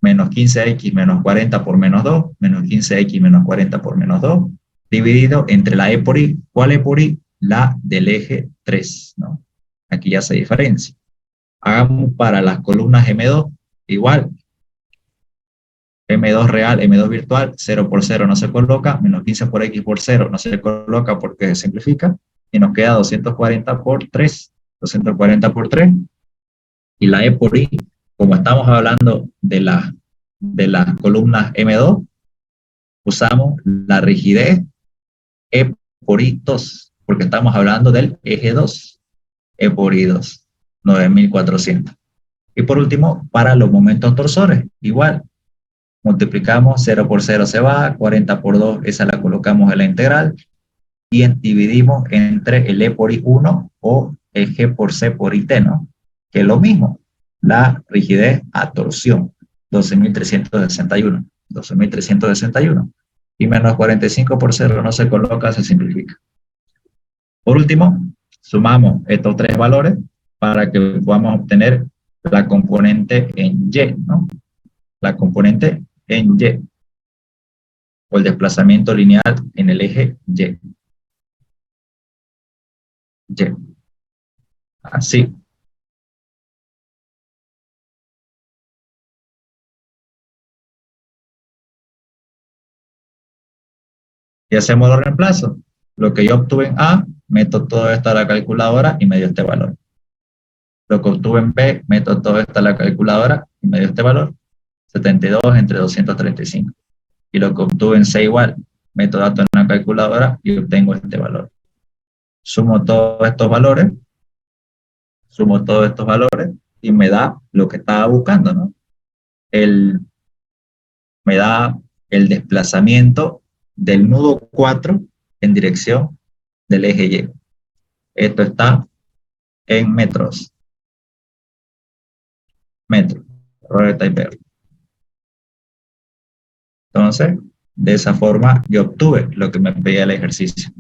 menos 15x menos 40 por menos 2, menos 15x menos 40 por menos 2, dividido entre la E por I. ¿Cuál E por I? La del eje 3, ¿no? Aquí ya se diferencia. Hagamos para las columnas M2, igual. M2 real, M2 virtual, 0 por 0 no se coloca, menos 15 por X por 0 no se coloca porque se simplifica, y nos queda 240 por 3, 240 por 3, y la E por I, como estamos hablando de las columnas M2, usamos la rigidez E por I2, porque estamos hablando del eje 2, E por I2, 9.400. Y por último, para los momentos torsores, igual, multiplicamos 0 por 0 se va, 40 por 2, esa la colocamos en la integral, y dividimos entre el E por I1 o el G por C por IT, ¿no? Que es lo mismo, la rigidez a torsión, 12.361, 12.361, y menos 45 por 0 no se coloca, se simplifica. Por último, sumamos estos tres valores para que podamos obtener la componente en Y, ¿no? La componente en Y, o el desplazamiento lineal en el eje Y. Y. Así. Y hacemos los reemplazos. Lo que yo obtuve en A, meto todo esto a la calculadora y me dio este valor. Lo que obtuve en B, meto todo esto a la calculadora y me dio este valor. 72 entre 235. Y lo que obtuve en C igual, meto datos en la calculadora y obtengo este valor. Sumo todos estos valores y me da lo que estaba buscando, ¿no? Me da el desplazamiento del nudo 4 en dirección del eje Y. Esto está en metros. Metros. Error de type. Entonces, de esa forma yo obtuve lo que me pedía el ejercicio.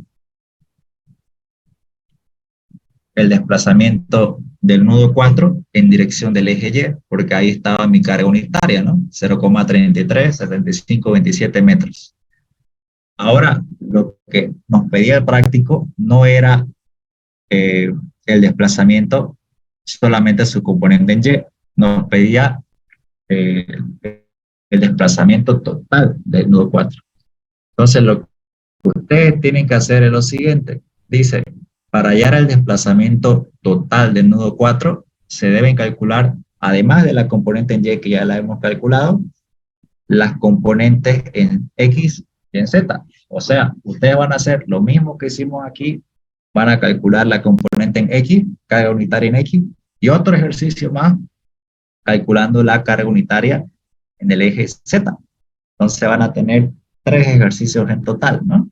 El desplazamiento del nudo 4 en dirección del eje Y, porque ahí estaba mi carga unitaria, ¿no? 0,337527 metros. Ahora, lo que nos pedía el práctico no era el desplazamiento solamente su componente en Y, nos pedía el desplazamiento total del nudo 4. Entonces, lo que ustedes tienen que hacer es lo siguiente. Dice, para hallar el desplazamiento total del nudo 4, se deben calcular, además de la componente en Y que ya la hemos calculado, las componentes en X y en Z. O sea, ustedes van a hacer lo mismo que hicimos aquí, van a calcular la componente en X, carga unitaria en X, y otro ejercicio más calculando la carga unitaria en el eje Z. Entonces van a tener 3 ejercicios en total, ¿no?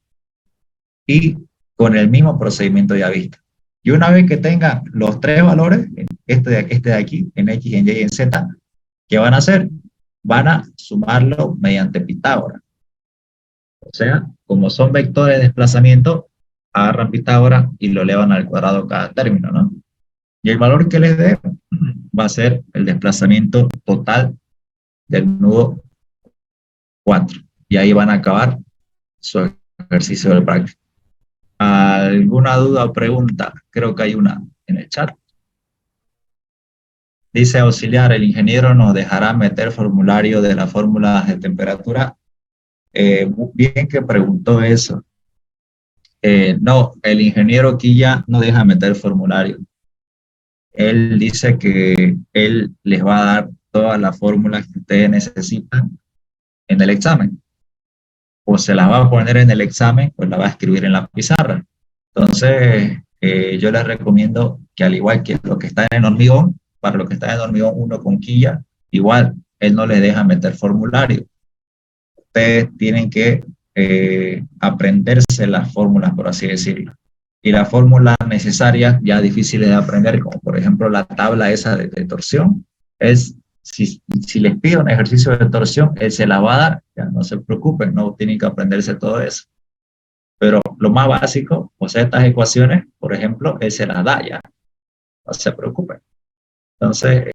Y con el mismo procedimiento ya visto. Y una vez que tengan los 3 valores, este de aquí, en X, en Y y en Z, ¿qué van a hacer? Van a sumarlo mediante Pitágoras. O sea, como son vectores de desplazamiento, agarran Pitágoras y lo elevan al cuadrado cada término, ¿no? Y el valor que les dé va a ser el desplazamiento total del nudo 4. Y ahí van a acabar su ejercicio del práctico. ¿Alguna duda o pregunta? Creo que hay una en el chat. Dice auxiliar, el ingeniero nos dejará meter formulario de las fórmulas de temperatura. Bien que preguntó eso. No, el ingeniero aquí ya no deja meter formulario. Él dice que él les va a dar todas las fórmulas que ustedes necesitan en el examen. O se las va a poner en el examen o las va a escribir en la pizarra. Entonces, yo les recomiendo que al igual que los que están en hormigón, para los que están en hormigón 1 con quilla, igual, él no les deja meter formulario. Ustedes tienen que aprenderse las fórmulas, por así decirlo. Y las fórmulas necesarias, ya difíciles de aprender, como por ejemplo la tabla esa de torsión, es, si les pido un ejercicio de torsión, él se la va a dar, ya no se preocupen, no tienen que aprenderse todo eso. Pero lo más básico, o sea, estas ecuaciones, por ejemplo, él se las da ya, no se preocupen. Entonces,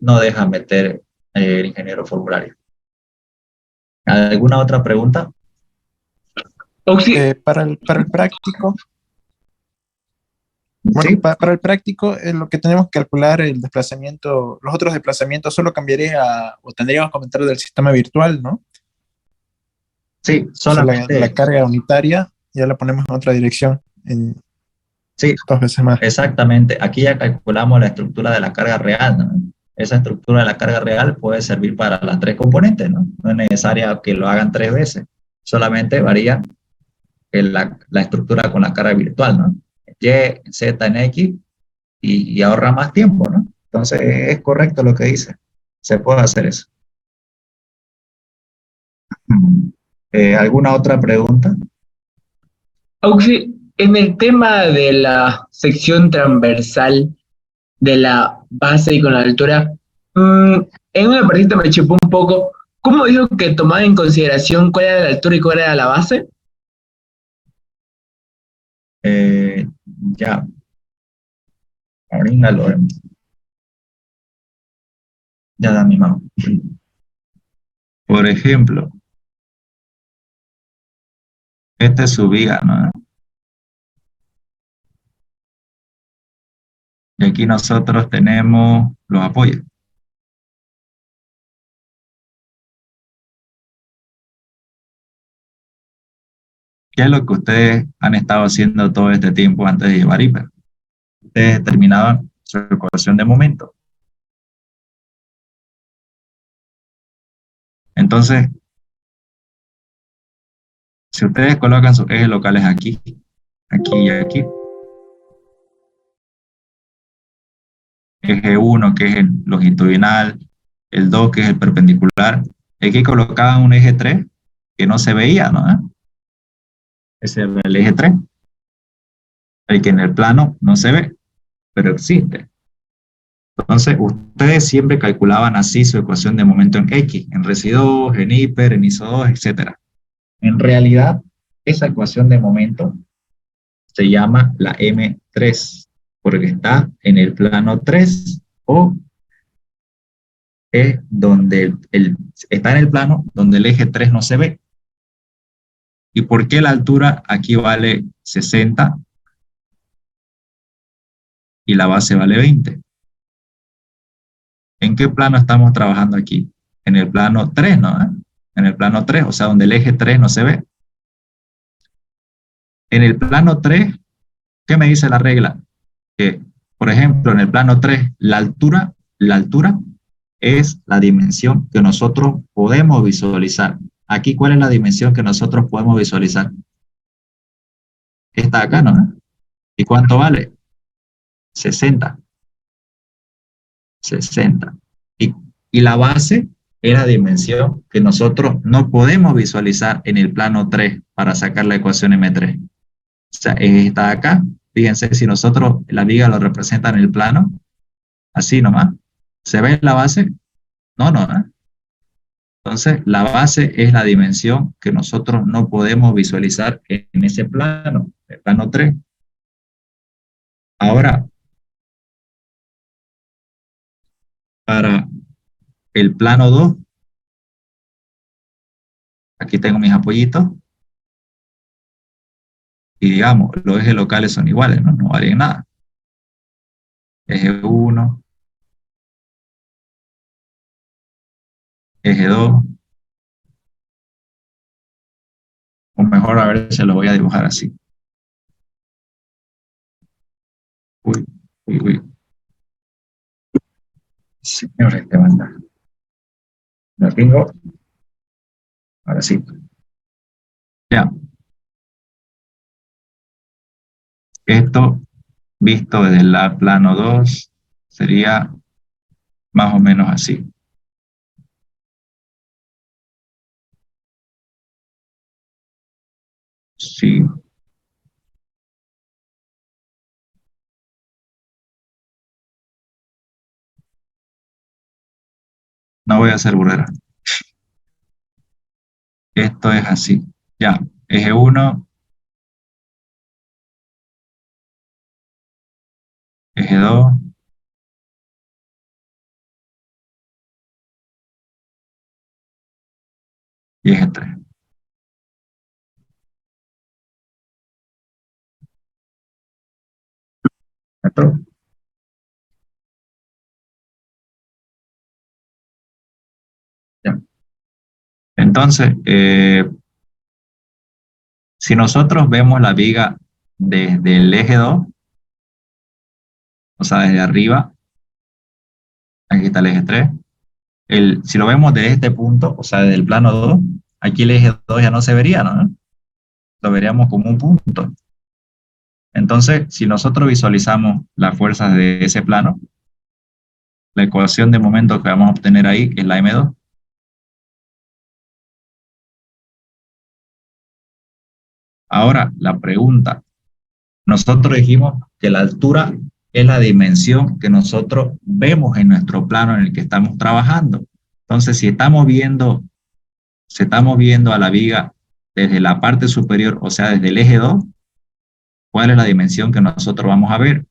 no deja meter el ingeniero formulario. ¿Alguna otra pregunta? Para el práctico, bueno, Sí, para el práctico, lo que tenemos que calcular el desplazamiento, los otros desplazamientos solo cambiaría o tendríamos que comentar del sistema virtual, ¿no? sí, O sea, la solamente, carga unitaria ya la ponemos en otra dirección, en sí, 2 veces más. exactamente. Aquí ya calculamos la estructura de la carga real, ¿no? Esa estructura de la carga real puede servir para las 3 componentes, ¿no? No es necesario que lo hagan 3 veces, solamente varía la estructura con la carga virtual, ¿no? Y, Z en X y ahorra más tiempo, ¿no? Entonces es correcto lo que dice. Se puede hacer eso. ¿Alguna otra pregunta? Auxi, en el tema de la sección transversal de la base y con la altura, en una partita me chupó un poco. ¿Cómo dijo que tomaba en consideración cuál era la altura y cuál era la base? Ya, ahorita lo vemos. Ya da mi mano. Por ejemplo, esta es su viga, ¿no? Y aquí nosotros tenemos los apoyos. ¿Qué es lo que ustedes han estado haciendo todo este tiempo antes de llevar hiper? Ustedes determinaban su ecuación de momento. Entonces, si ustedes colocan sus ejes locales aquí, aquí y aquí, eje 1 que es el longitudinal, el 2 que es el perpendicular, aquí colocaban un eje 3 que no se veía, ¿no? Ese era el eje 3, el que en el plano no se ve, pero existe. Entonces, ustedes siempre calculaban así su ecuación de momento en X, en resi2, en hiper, en iso2, etc. En realidad, esa ecuación de momento se llama la M3, porque está en el plano 3 o es donde está en el plano donde el eje 3 no se ve. ¿Y por qué la altura aquí vale 60 y la base vale 20? ¿En qué plano estamos trabajando aquí? En el plano 3, ¿no? En el plano 3, o sea, donde el eje 3 no se ve. En el plano 3, ¿qué me dice la regla? Que, por ejemplo, en el plano 3, la altura es la dimensión que nosotros podemos visualizar aquí, ¿cuál es la dimensión que nosotros podemos visualizar? Esta de acá, ¿no? ¿Y cuánto vale? 60. 60. Y, y la base es la dimensión que nosotros no podemos visualizar en el plano 3 para sacar la ecuación M3. O sea, es esta de acá. Fíjense, si nosotros la viga lo representa en el plano, así nomás, ¿se ve la base? No, no, ¿eh? Entonces, la base es la dimensión que nosotros no podemos visualizar en ese plano, el plano 3. Ahora, para el plano 2, aquí tengo mis apoyitos, y digamos, los ejes locales son iguales, ¿no? No valen nada. Eje 1, eje 2, o mejor, a ver, se lo voy a dibujar así. Uy, uy, uy. Señores, ¿qué manda? Lo tengo. Ahora sí. Ya. Esto, visto desde el plano 2, sería más o menos así. Sí. No voy a hacer burrera. Esto es así. Ya. Eje 1, eje 2, y eje 3. ¿Esto? Ya. Entonces, si nosotros vemos la viga desde el eje 2, o sea, desde arriba, aquí está el eje 3. Si lo vemos desde este punto, o sea, desde el plano 2, aquí el eje 2 ya no se vería, ¿no? Lo veríamos como un punto. Entonces, si nosotros visualizamos las fuerzas de ese plano, la ecuación de momento que vamos a obtener ahí es la M2. Ahora, la pregunta. Nosotros dijimos que la altura es la dimensión que nosotros vemos en nuestro plano en el que estamos trabajando. Entonces, si estamos viendo a la viga desde la parte superior, o sea, desde el eje 2, ¿cuál es la dimensión que nosotros vamos a ver?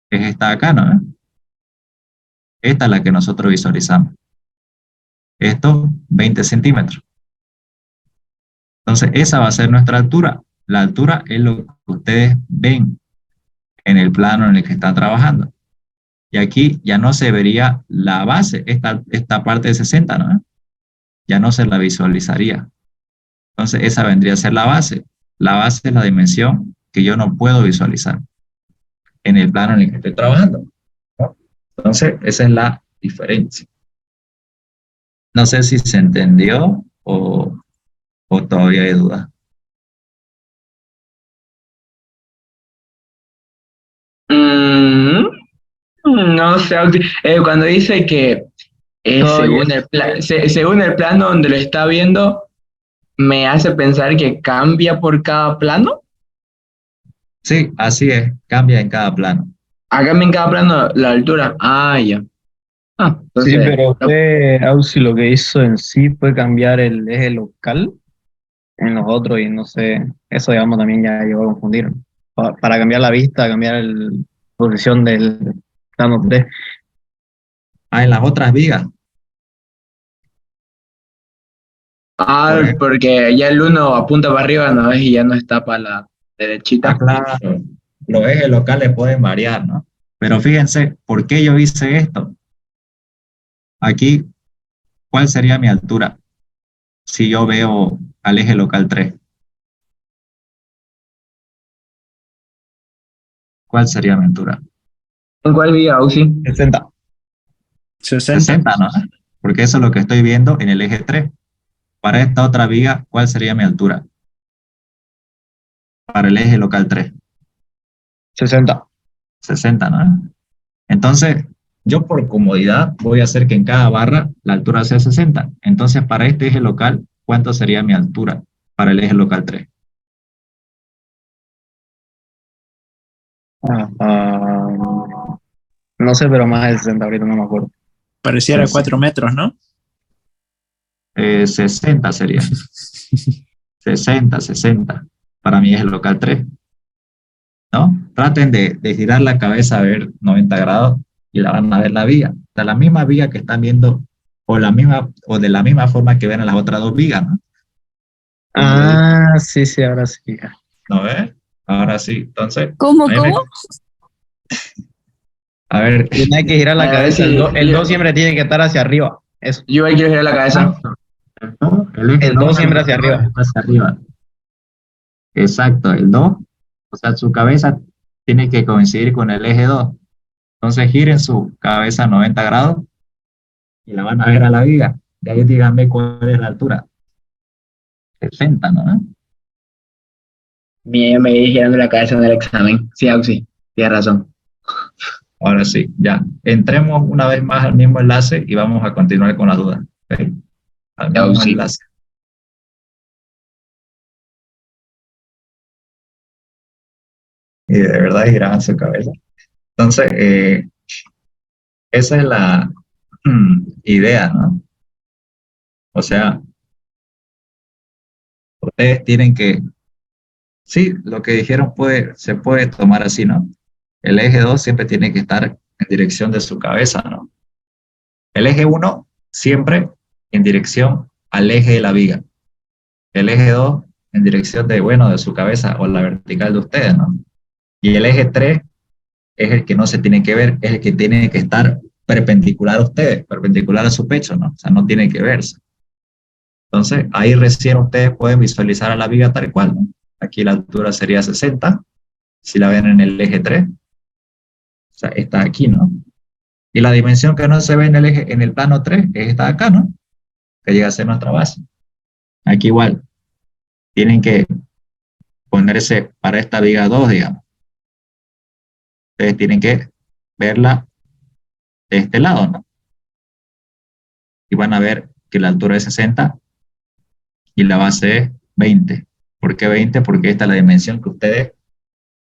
Es esta de acá, ¿no? Esta es la que nosotros visualizamos. Esto, 20 centímetros. Entonces, esa va a ser nuestra altura. La altura es lo que ustedes ven en el plano en el que están trabajando. Y aquí ya no se vería la base, esta parte de 60, ¿no? Ya no se la visualizaría. Entonces, esa vendría a ser la base. La base es la dimensión que yo no puedo visualizar en el plano en el que estoy trabajando, ¿no? Entonces, esa es la diferencia. No sé si se entendió o todavía hay duda. Mm, no sé, cuando dice que Todavía. según el plano donde lo está viendo, me hace pensar que cambia por cada plano. Sí, así es, cambia en cada plano. Acá cambia en cada plano la altura. Ah, ya. Ah, Sí, entonces, pero no. usted, Ausi, lo que hizo en sí fue cambiar el eje local en los otros y no sé, eso digamos también ya llegó a confundir. Para cambiar la vista, cambiar la posición del plano 3. Ah, en las otras vigas, Ah, por ejemplo. porque ya el uno apunta para arriba, ¿no ves? Y ya no está para la Ah, derechita. claro, los ejes locales pueden variar, ¿no? Pero fíjense, ¿por qué yo hice esto? Aquí, ¿cuál sería mi altura si yo veo al eje local 3? ¿Cuál sería mi altura? ¿En cuál vía, Ausi? 60. 60. 60, ¿no? Porque eso es lo que estoy viendo en el eje 3. para esta otra viga, ¿cuál sería mi altura? Para el eje local 3, 60. 60, ¿no? Entonces, yo por comodidad voy a hacer que en cada barra la altura sea 60. Entonces, para este eje local, ¿cuánto sería mi altura para el eje local 3? No sé, pero más de 60 ahorita no me acuerdo. Pareciera 60. 4 metros, ¿no? 60 sería. 60, 60. Para mí es el local 3, ¿no? Traten de girar la cabeza a ver 90 grados y la van a ver la viga. De la misma viga que están viendo, o de la misma forma que ven a las otras dos vigas, ¿no? Como le digo, Sí, sí, ahora sí. ¿no ves? Ahora sí. Entonces, ¿Cómo, a mí cómo? a ver, Tiene que girar la A ver cabeza. si El 2 siempre tiene que estar hacia arriba. Eso. yo igual quiero girar la cabeza. el eje El 2 2 siempre hacia arriba. está hacia arriba. Exacto, el 2, o sea, su cabeza tiene que coincidir con el eje 2. Entonces giren su cabeza 90 grados y la van a ver a la viga. De ahí díganme cuál es la altura. 60, ¿no? Mira, yo me iba girando la cabeza en el examen. Sí, Auxi, tienes razón. Ahora sí, ya. Entremos una vez más al mismo enlace y vamos a continuar con las dudas. ¿Ok? Al mismo Auxi. enlace. Y de verdad giraban su cabeza. Entonces, esa es la idea, ¿no? O sea, ustedes tienen que, sí, lo que dijeron se puede tomar así, ¿no? El eje 2 siempre tiene que estar en dirección de su cabeza, ¿no? El eje 1 siempre en dirección al eje de la viga. El eje 2 en dirección de, bueno, de su cabeza o la vertical de ustedes, ¿no? Y el eje 3 es el que no se tiene que ver, es el que tiene que estar perpendicular a ustedes, perpendicular a su pecho, ¿no? O sea, no tiene que verse. Entonces, ahí recién ustedes pueden visualizar a la viga tal cual, ¿no? Aquí la altura sería 60, si la ven en el eje 3, o sea, está aquí, ¿no? Y la dimensión que no se ve en el eje, en el plano 3, es esta de acá, ¿no? Que llega a ser nuestra base. Aquí igual, tienen que ponerse para esta viga 2, digamos. Ustedes tienen que verla de este lado, ¿no? Y van a ver que la altura es 60 y la base es 20. ¿Por qué 20? Porque esta es la dimensión que ustedes,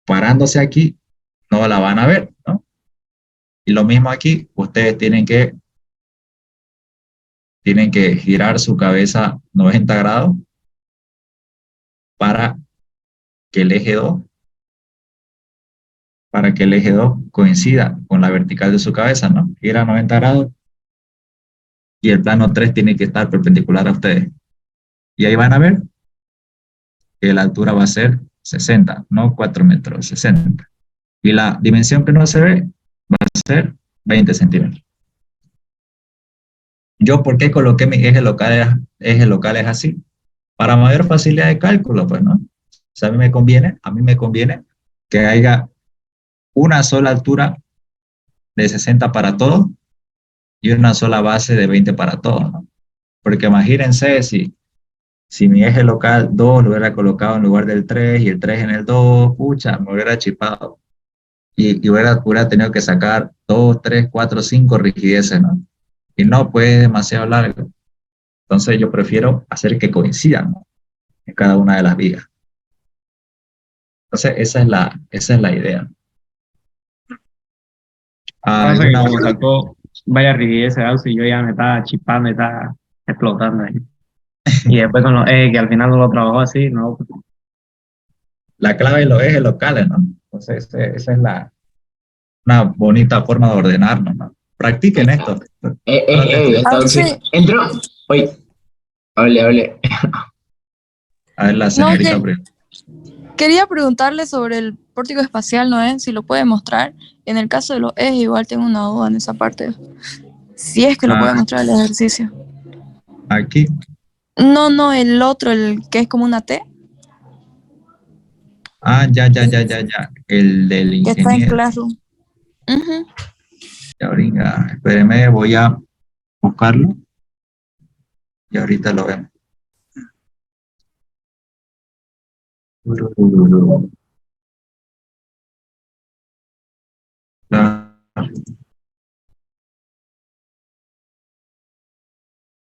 parándose aquí, no la van a ver, ¿no? Y lo mismo aquí, ustedes tienen que girar su cabeza 90 grados para que el eje 2, para que el eje 2 coincida con la vertical de su cabeza, ¿no? Gira 90 grados y el plano 3 tiene que estar perpendicular a ustedes. Y ahí van a ver que la altura va a ser 60, no 4 metros, 60. Y la dimensión que no se ve va a ser 20 centímetros. ¿Yo por qué coloqué mi eje locales así? Para mayor facilidad de cálculo, pues, ¿no? O sea, a mí me conviene que haya una sola altura de 60 para todos y una sola base de 20 para todos, ¿no? Porque imagínense si mi eje local 2 lo hubiera colocado en lugar del 3 y el 3 en el 2, pucha, me hubiera chipado. Y hubiera tenido que sacar 2, 3, 4, 5 rigideces, ¿no? Y no, pues es demasiado largo. Entonces yo prefiero hacer que coincidan, ¿no? En cada una de las vigas. Entonces esa es la idea. Pasa que ¿Alguna como otra? sacó vaya rigidez ese auto y yo ya me estaba chipando y estaba explotando ahí. Y después con los ejes que al final no lo trabajó así, no. La clave de los ejes locales, ¿no? Entonces esa es una bonita forma de ordenarnos, ¿no? Practiquen esto. Entonces, Auxi, entró. Oye, hable. A ver, la no, señorita Breno. quería preguntarle sobre el pórtico espacial, ¿no es? Si lo puede mostrar. En el caso de los ejes, igual tengo una duda en esa parte. Si es que lo puede mostrar el ejercicio. Aquí. No, el otro, el que es como una T, Ya. El del que está en ingeniero. Classroom. Ujú. Ya ahorita, espéreme, voy a buscarlo y ahorita lo vemos.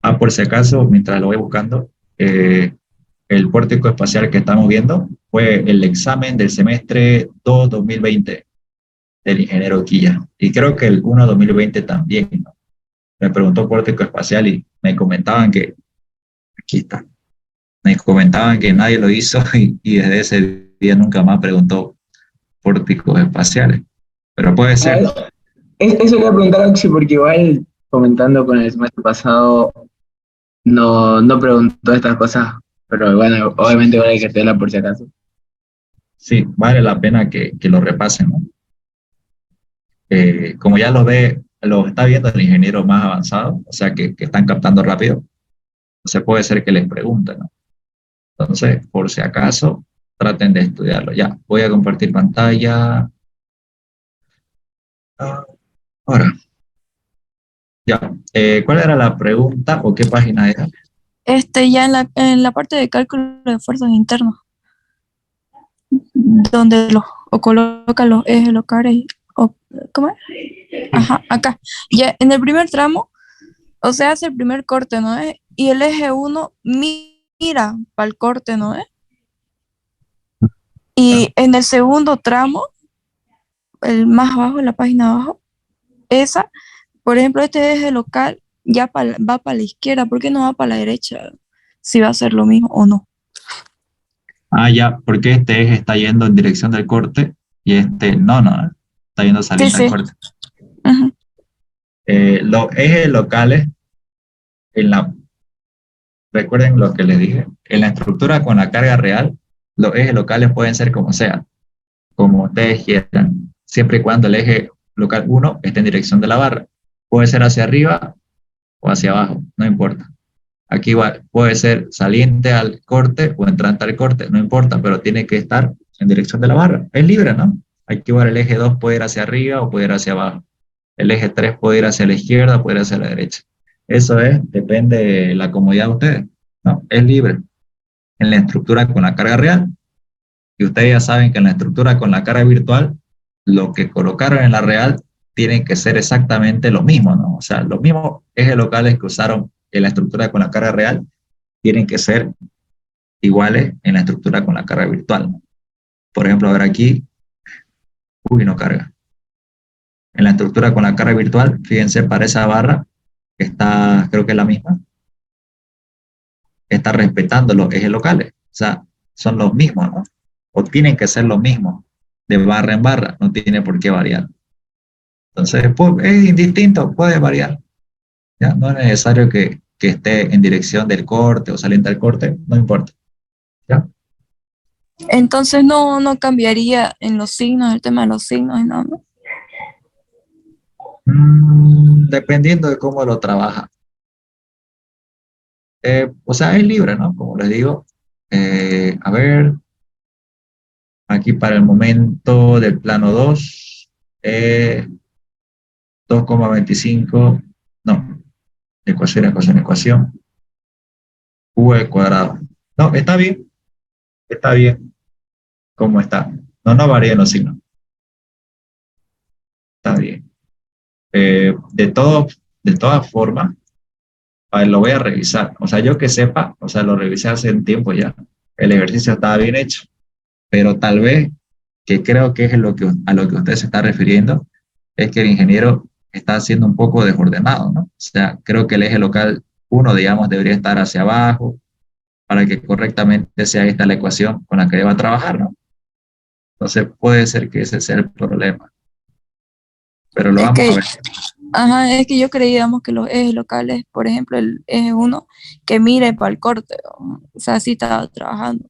Ah, por si acaso, mientras lo voy buscando, el pórtico espacial que estamos viendo fue el examen del semestre 2 2020 del ingeniero Quilla. Y creo que el 1 2020 también, ¿no? Me preguntó pórtico espacial y me comentaban que, aquí está, me comentaban que nadie lo hizo y desde ese día nunca más preguntó pórticos espaciales. Pero puede A ser. ver, eso le voy a preguntar a Oxy porque igual comentando con el semestre pasado no preguntó estas cosas, pero bueno, obviamente igual hay que tenerla por si acaso. Sí, vale la pena que lo repasen, ¿no? Como ya lo está viendo el ingeniero más avanzado, o sea, que están captando rápido, se puede ser que les pregunten, ¿no? Entonces, por si acaso, traten de estudiarlo. Ya, voy a compartir pantalla. Ah, ahora, ya. ¿Cuál era la pregunta o qué página era? Ya en la parte de cálculo de fuerzas internas, donde o coloca los ejes locales, o, ¿cómo es? Ajá, acá. Ya en el primer tramo, o sea, hace el primer corte, ¿no es? Y el eje uno mira para el corte, ¿no es? Ya. Y en el segundo tramo, el más abajo, en la página abajo, esa, por ejemplo, este eje local ya va para la izquierda, ¿por qué no va para la derecha? Si va a ser lo mismo o no. Ya, porque este eje está yendo en dirección del corte y este no, está yendo Sí, saliendo al sí. corte. Ujú. Los ejes locales, en la, recuerden lo que les dije, en la estructura con la carga real, los ejes locales pueden ser como sea, como ustedes quieran, siempre y cuando el eje local uno esté en dirección de la barra. Puede ser hacia arriba o hacia abajo, no importa. Aquí puede ser saliente al corte o entrante al corte, no importa, pero tiene que estar en dirección de la barra. Es libre, ¿no? Aquí igual el eje 2 puede ir hacia arriba o puede ir hacia abajo. El eje 3 puede ir hacia la izquierda o puede ir hacia la derecha. Eso depende de la comodidad de ustedes, ¿no? Es libre. En la estructura con la carga real, y ustedes ya saben que en la estructura con la carga virtual, lo que colocaron en la real tiene que ser exactamente lo mismo, ¿no? O sea, los mismos ejes locales que usaron en la estructura con la carga real tienen que ser iguales en la estructura con la carga virtual, ¿no? Por ejemplo, a ver aquí, no carga. En la estructura con la carga virtual, fíjense, para esa barra, que está, creo que es la misma, está respetando los ejes locales. O sea, son los mismos, ¿no? O tienen que ser los mismos, de barra en barra, no tiene por qué variar. Entonces, pues, es indistinto, puede variar, ¿ya? No es necesario que esté en dirección del corte o saliente del corte, no importa, ¿ya? Entonces no cambiaría en los signos, el tema de los signos, no, ¿no? Dependiendo de cómo lo trabaja. O sea, es libre, ¿no? Como les digo. A ver, aquí para el momento del plano 2, 2,25, no, ecuación, v al cuadrado. No, está bien, ¿cómo está? No varía en los signos, está bien. De todas formas, a ver, lo voy a revisar. O sea, yo que sepa, o sea, lo revisé hace un tiempo ya. El ejercicio estaba bien hecho, pero tal vez, que creo que es a lo que usted se está refiriendo, es que el ingeniero está siendo un poco desordenado, ¿no? O sea, creo que el eje local uno, digamos, debería estar hacia abajo para que correctamente sea esta la ecuación con la que va a trabajar, ¿no? Entonces puede ser que ese sea el problema, pero lo Es vamos a que, ver. ajá, es que yo creíamos que los ejes locales, por ejemplo, el eje uno, que mire para el corte, o sea, sí estaba trabajando,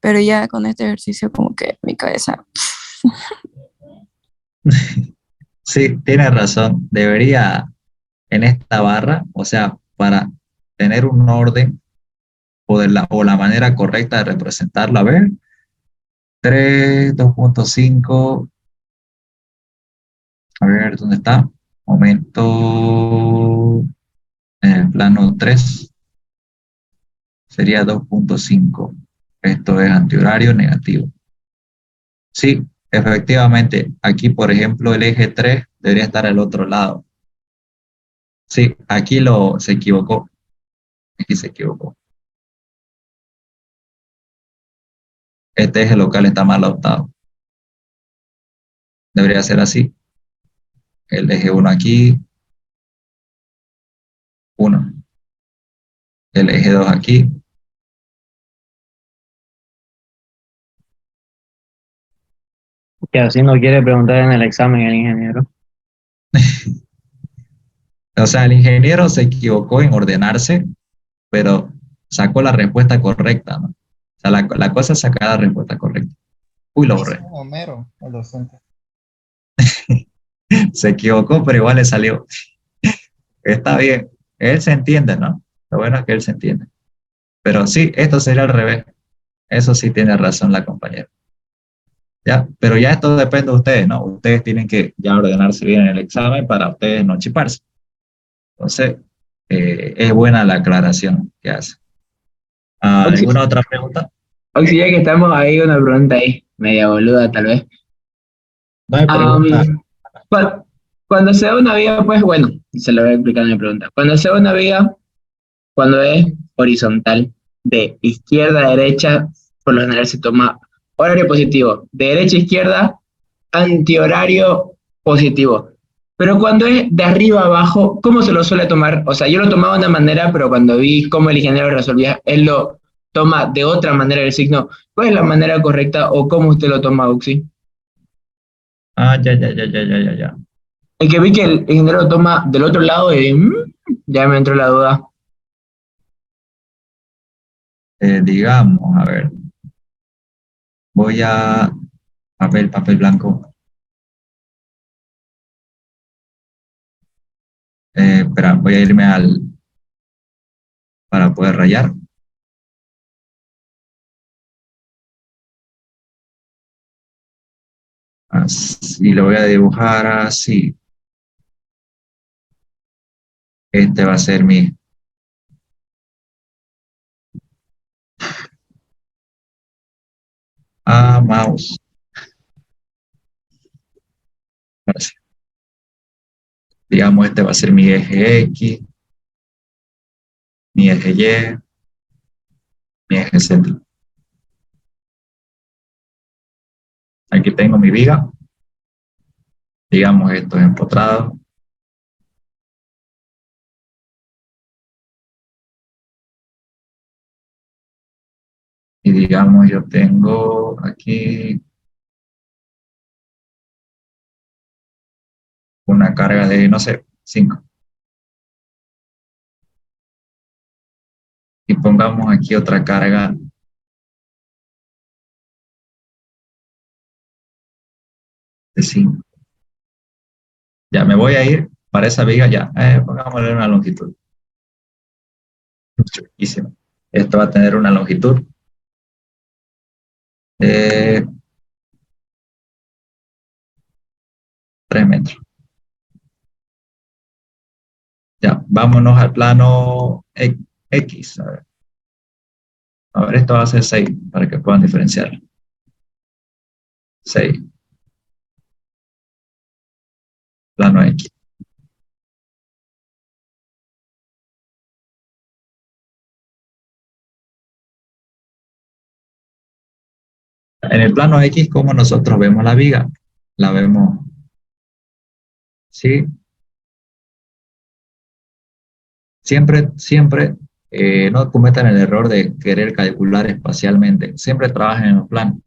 pero ya con este ejercicio como que mi cabeza, Sí, tiene razón. Debería en esta barra, o sea, para tener un orden o la manera correcta de representarlo, a ver, 3, 2,5, a ver, ¿dónde está? Momento, en el plano 3 sería 2,5. Esto es antihorario negativo. Sí, efectivamente, aquí, por ejemplo, el eje 3 debería estar al otro lado. Sí, aquí se equivocó. Aquí se equivocó. Este eje local está mal adoptado. Debería ser así. El eje 1 aquí, 1. El eje 2 aquí. Que así no quiere preguntar en el examen el ingeniero. O sea, el ingeniero se equivocó en ordenarse, pero sacó la respuesta correcta, ¿no? O sea, la cosa es sacar la respuesta correcta. Uy, lo Es borré. un Homero, el docente. Se equivocó, pero igual le salió. Está bien. Él se entiende, ¿no? Lo bueno es que él se entiende. Pero sí, esto sería al revés. Eso sí tiene razón la compañera. Ya, pero ya esto depende de ustedes, ¿no? Ustedes tienen que ya ordenarse bien en el examen para ustedes no chiparse. Entonces, es buena la aclaración que hace. Oxi, ¿Alguna otra pregunta? Oxi, ya que estamos ahí, una pregunta ahí, media boluda tal vez. No hay pregunta. Am, cu- Cuando se da una viga, pues bueno, se lo voy a explicar en mi pregunta. Cuando se da una viga, cuando es horizontal, de izquierda a derecha, por lo general se toma horario positivo. De derecha a izquierda, antihorario positivo. Pero cuando es de arriba a abajo, ¿cómo se lo suele tomar? O sea, yo lo tomaba de una manera, pero cuando vi cómo el ingeniero resolvía, él lo toma de otra manera el signo. ¿Cuál es la manera correcta o cómo usted lo toma, Uxi? Ya. El que vi que el ingeniero lo toma del otro lado y ya me entró la duda. Digamos, a ver, voy a papel blanco. Espera, voy a irme para poder rayar. Así lo voy a dibujar así. Este va a ser mi mouse. Así. Digamos, este va a ser mi eje X, mi eje Y, mi eje Z. Aquí tengo mi viga. Digamos, esto es empotrado. Y digamos, yo tengo aquí una carga de, no sé, 5. Y pongamos aquí otra carga de 5. Ya me voy a ir para esa viga ya. Pongámosle una longitud. Chuquísimo. Esto va a tener una longitud de 3 metros. Ya, vámonos al plano X. A ver, esto va a ser 6 para que puedan diferenciar. 6, plano X. En el plano X, ¿cómo nosotros vemos la viga? La vemos, ¿sí? Siempre no cometan el error de querer calcular espacialmente. Siempre trabajen en los planos.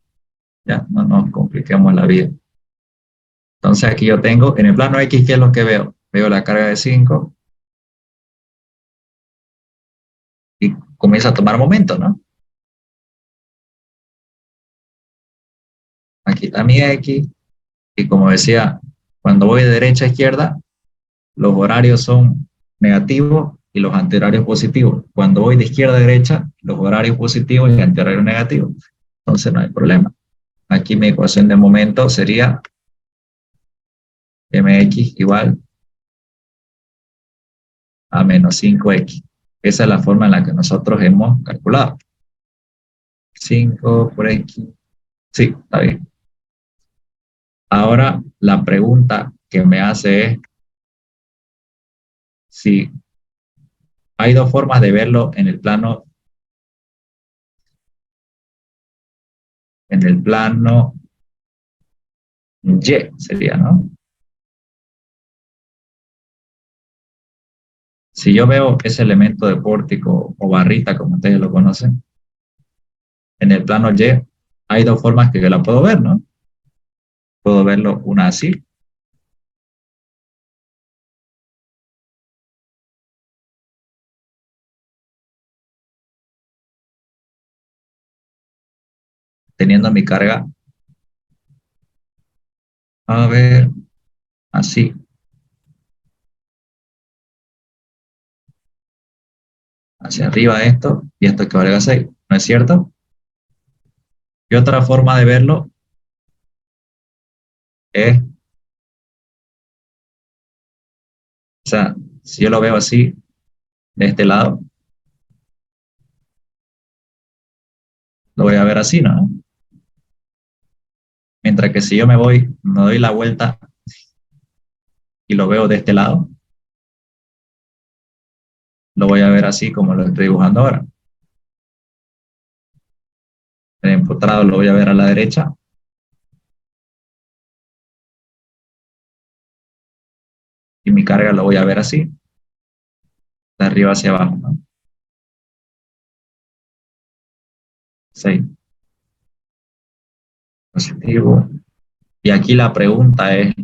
Ya, no nos compliquemos la vida. Entonces aquí yo tengo, en el plano X, ¿qué es lo que veo? Veo la carga de 5 y comienza a tomar momento, ¿no? Aquí está mi X y como decía, cuando voy de derecha a izquierda, los horarios son negativos y los antihorarios positivos. Cuando voy de izquierda a derecha, los horarios positivos y antihorarios negativos. Entonces no hay problema. Aquí mi ecuación de momento sería mx igual a menos 5x. Esa es la forma en la que nosotros hemos calculado. 5 por X. Sí, está bien. Ahora la pregunta que me hace es si hay dos formas de verlo en el plano Y sería, ¿no? Si yo veo ese elemento de pórtico o barrita, como ustedes lo conocen, en el plano Y, hay dos formas que yo la puedo ver, ¿no? Puedo verlo una así, teniendo mi carga, a ver, así, hacia arriba esto, y esto que valga 6, ¿no es cierto? Y otra forma de verlo es, o sea, si yo lo veo así, de este lado, lo voy a ver así, ¿no? Mientras que si yo me doy la vuelta y lo veo de este lado, lo voy a ver así como lo estoy dibujando ahora. El empotrado lo voy a ver a la derecha y mi carga lo voy a ver así, de arriba hacia abajo, ¿no? 6, positivo. Y aquí la pregunta es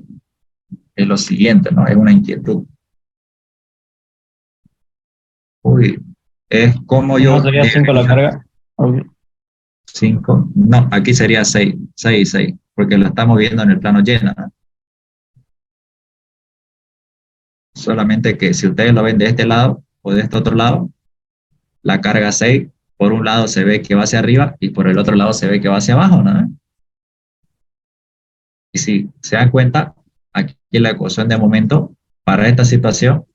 lo siguiente, ¿no? Es una inquietud. Uy, es como ¿No yo sería 5 la debería carga? Ok. 5. No, aquí sería 6, 6, 6, porque lo estamos viendo en el plano lleno, ¿no? Solamente que si ustedes lo ven de este lado o de este otro lado, la carga 6, por un lado se ve que va hacia arriba y por el otro lado se ve que va hacia abajo, ¿no? Y si se dan cuenta, aquí la ecuación de momento para esta situación,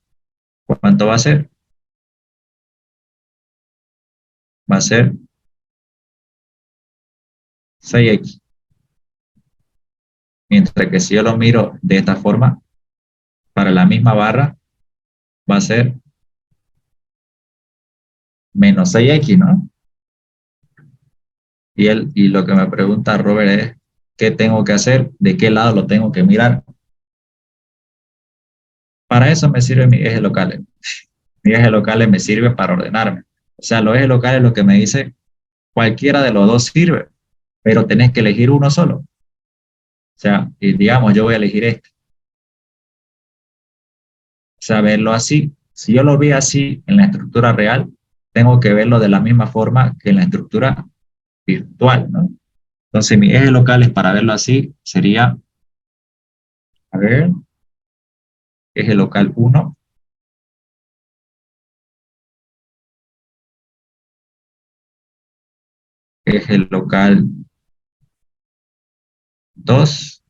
¿cuánto va a ser? Va a ser 6x. Mientras que si yo lo miro de esta forma, para la misma barra, va a ser menos 6x, ¿no? Y lo que me pregunta Robert es, ¿qué tengo que hacer? ¿De qué lado lo tengo que mirar? Para eso me sirve mi eje local. Mi eje local me sirve para ordenarme. O sea, los ejes locales lo que me dice, cualquiera de los dos sirve, pero tenés que elegir uno solo. O sea, y digamos, yo voy a elegir este. O sea, verlo así. Si yo lo vi así en la estructura real, tengo que verlo de la misma forma que en la estructura virtual, ¿no? Entonces, mis ejes locales para verlo así sería, a ver, eje local 1, eje local 2,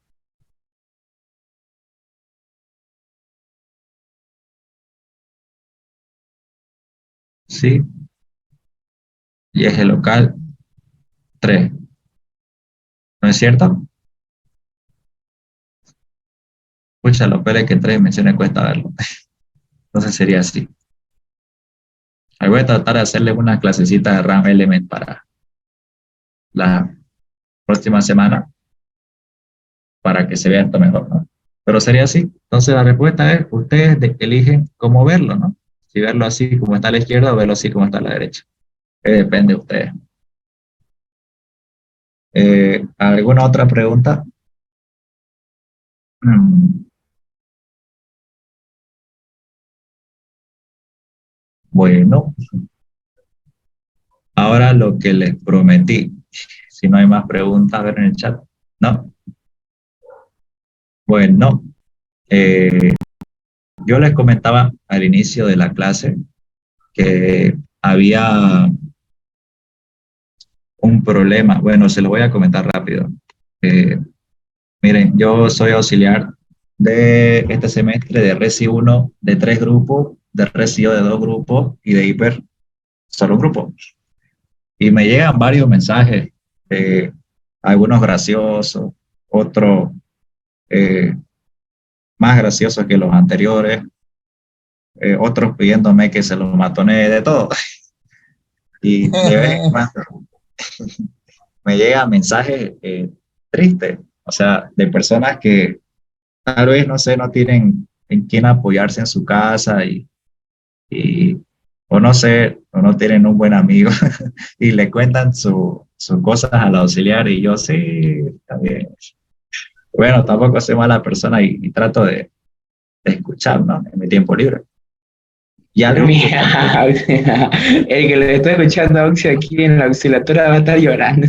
¿sí? Y eje local 3, ¿no es cierto? Pucha, lo peor es que en 3 dimensiones cuesta verlo. Entonces sería así. Ahí voy a tratar de hacerles una clasecita de RAM Element para la próxima semana para que se vea esto mejor, ¿no? Pero sería así. Entonces la respuesta es, ustedes eligen cómo verlo, ¿no? Si verlo así como está a la izquierda o verlo así como está a la derecha. Depende de ustedes. ¿Alguna otra pregunta? Mm, Bueno, ahora lo que les prometí. Si no hay más preguntas, a ver en el chat. ¿No? Bueno, yo les comentaba al inicio de la clase que había un problema. Bueno, se lo voy a comentar rápido. Eh, Miren, yo soy auxiliar de este semestre de Resi 1 de 3 grupos, de Resi 2 de 2 grupos y de Hiper solo un grupo. y me llegan varios mensajes, algunos graciosos, otros más graciosos que los anteriores, otros pidiéndome que se los matone de todo. Y de vez en cuando me llegan mensajes tristes, o sea, de personas que tal vez, no sé, no tienen en quién apoyarse en su casa y o no sé, o no tienen un buen amigo y le cuentan sus cosas al auxiliar y yo sí, está bien. Bueno, tampoco soy mala persona y trato de escuchar, ¿no? En mi tiempo libre. Y algo que Mira, el que le está escuchando a Oxy aquí en la auxiliatura va a estar llorando.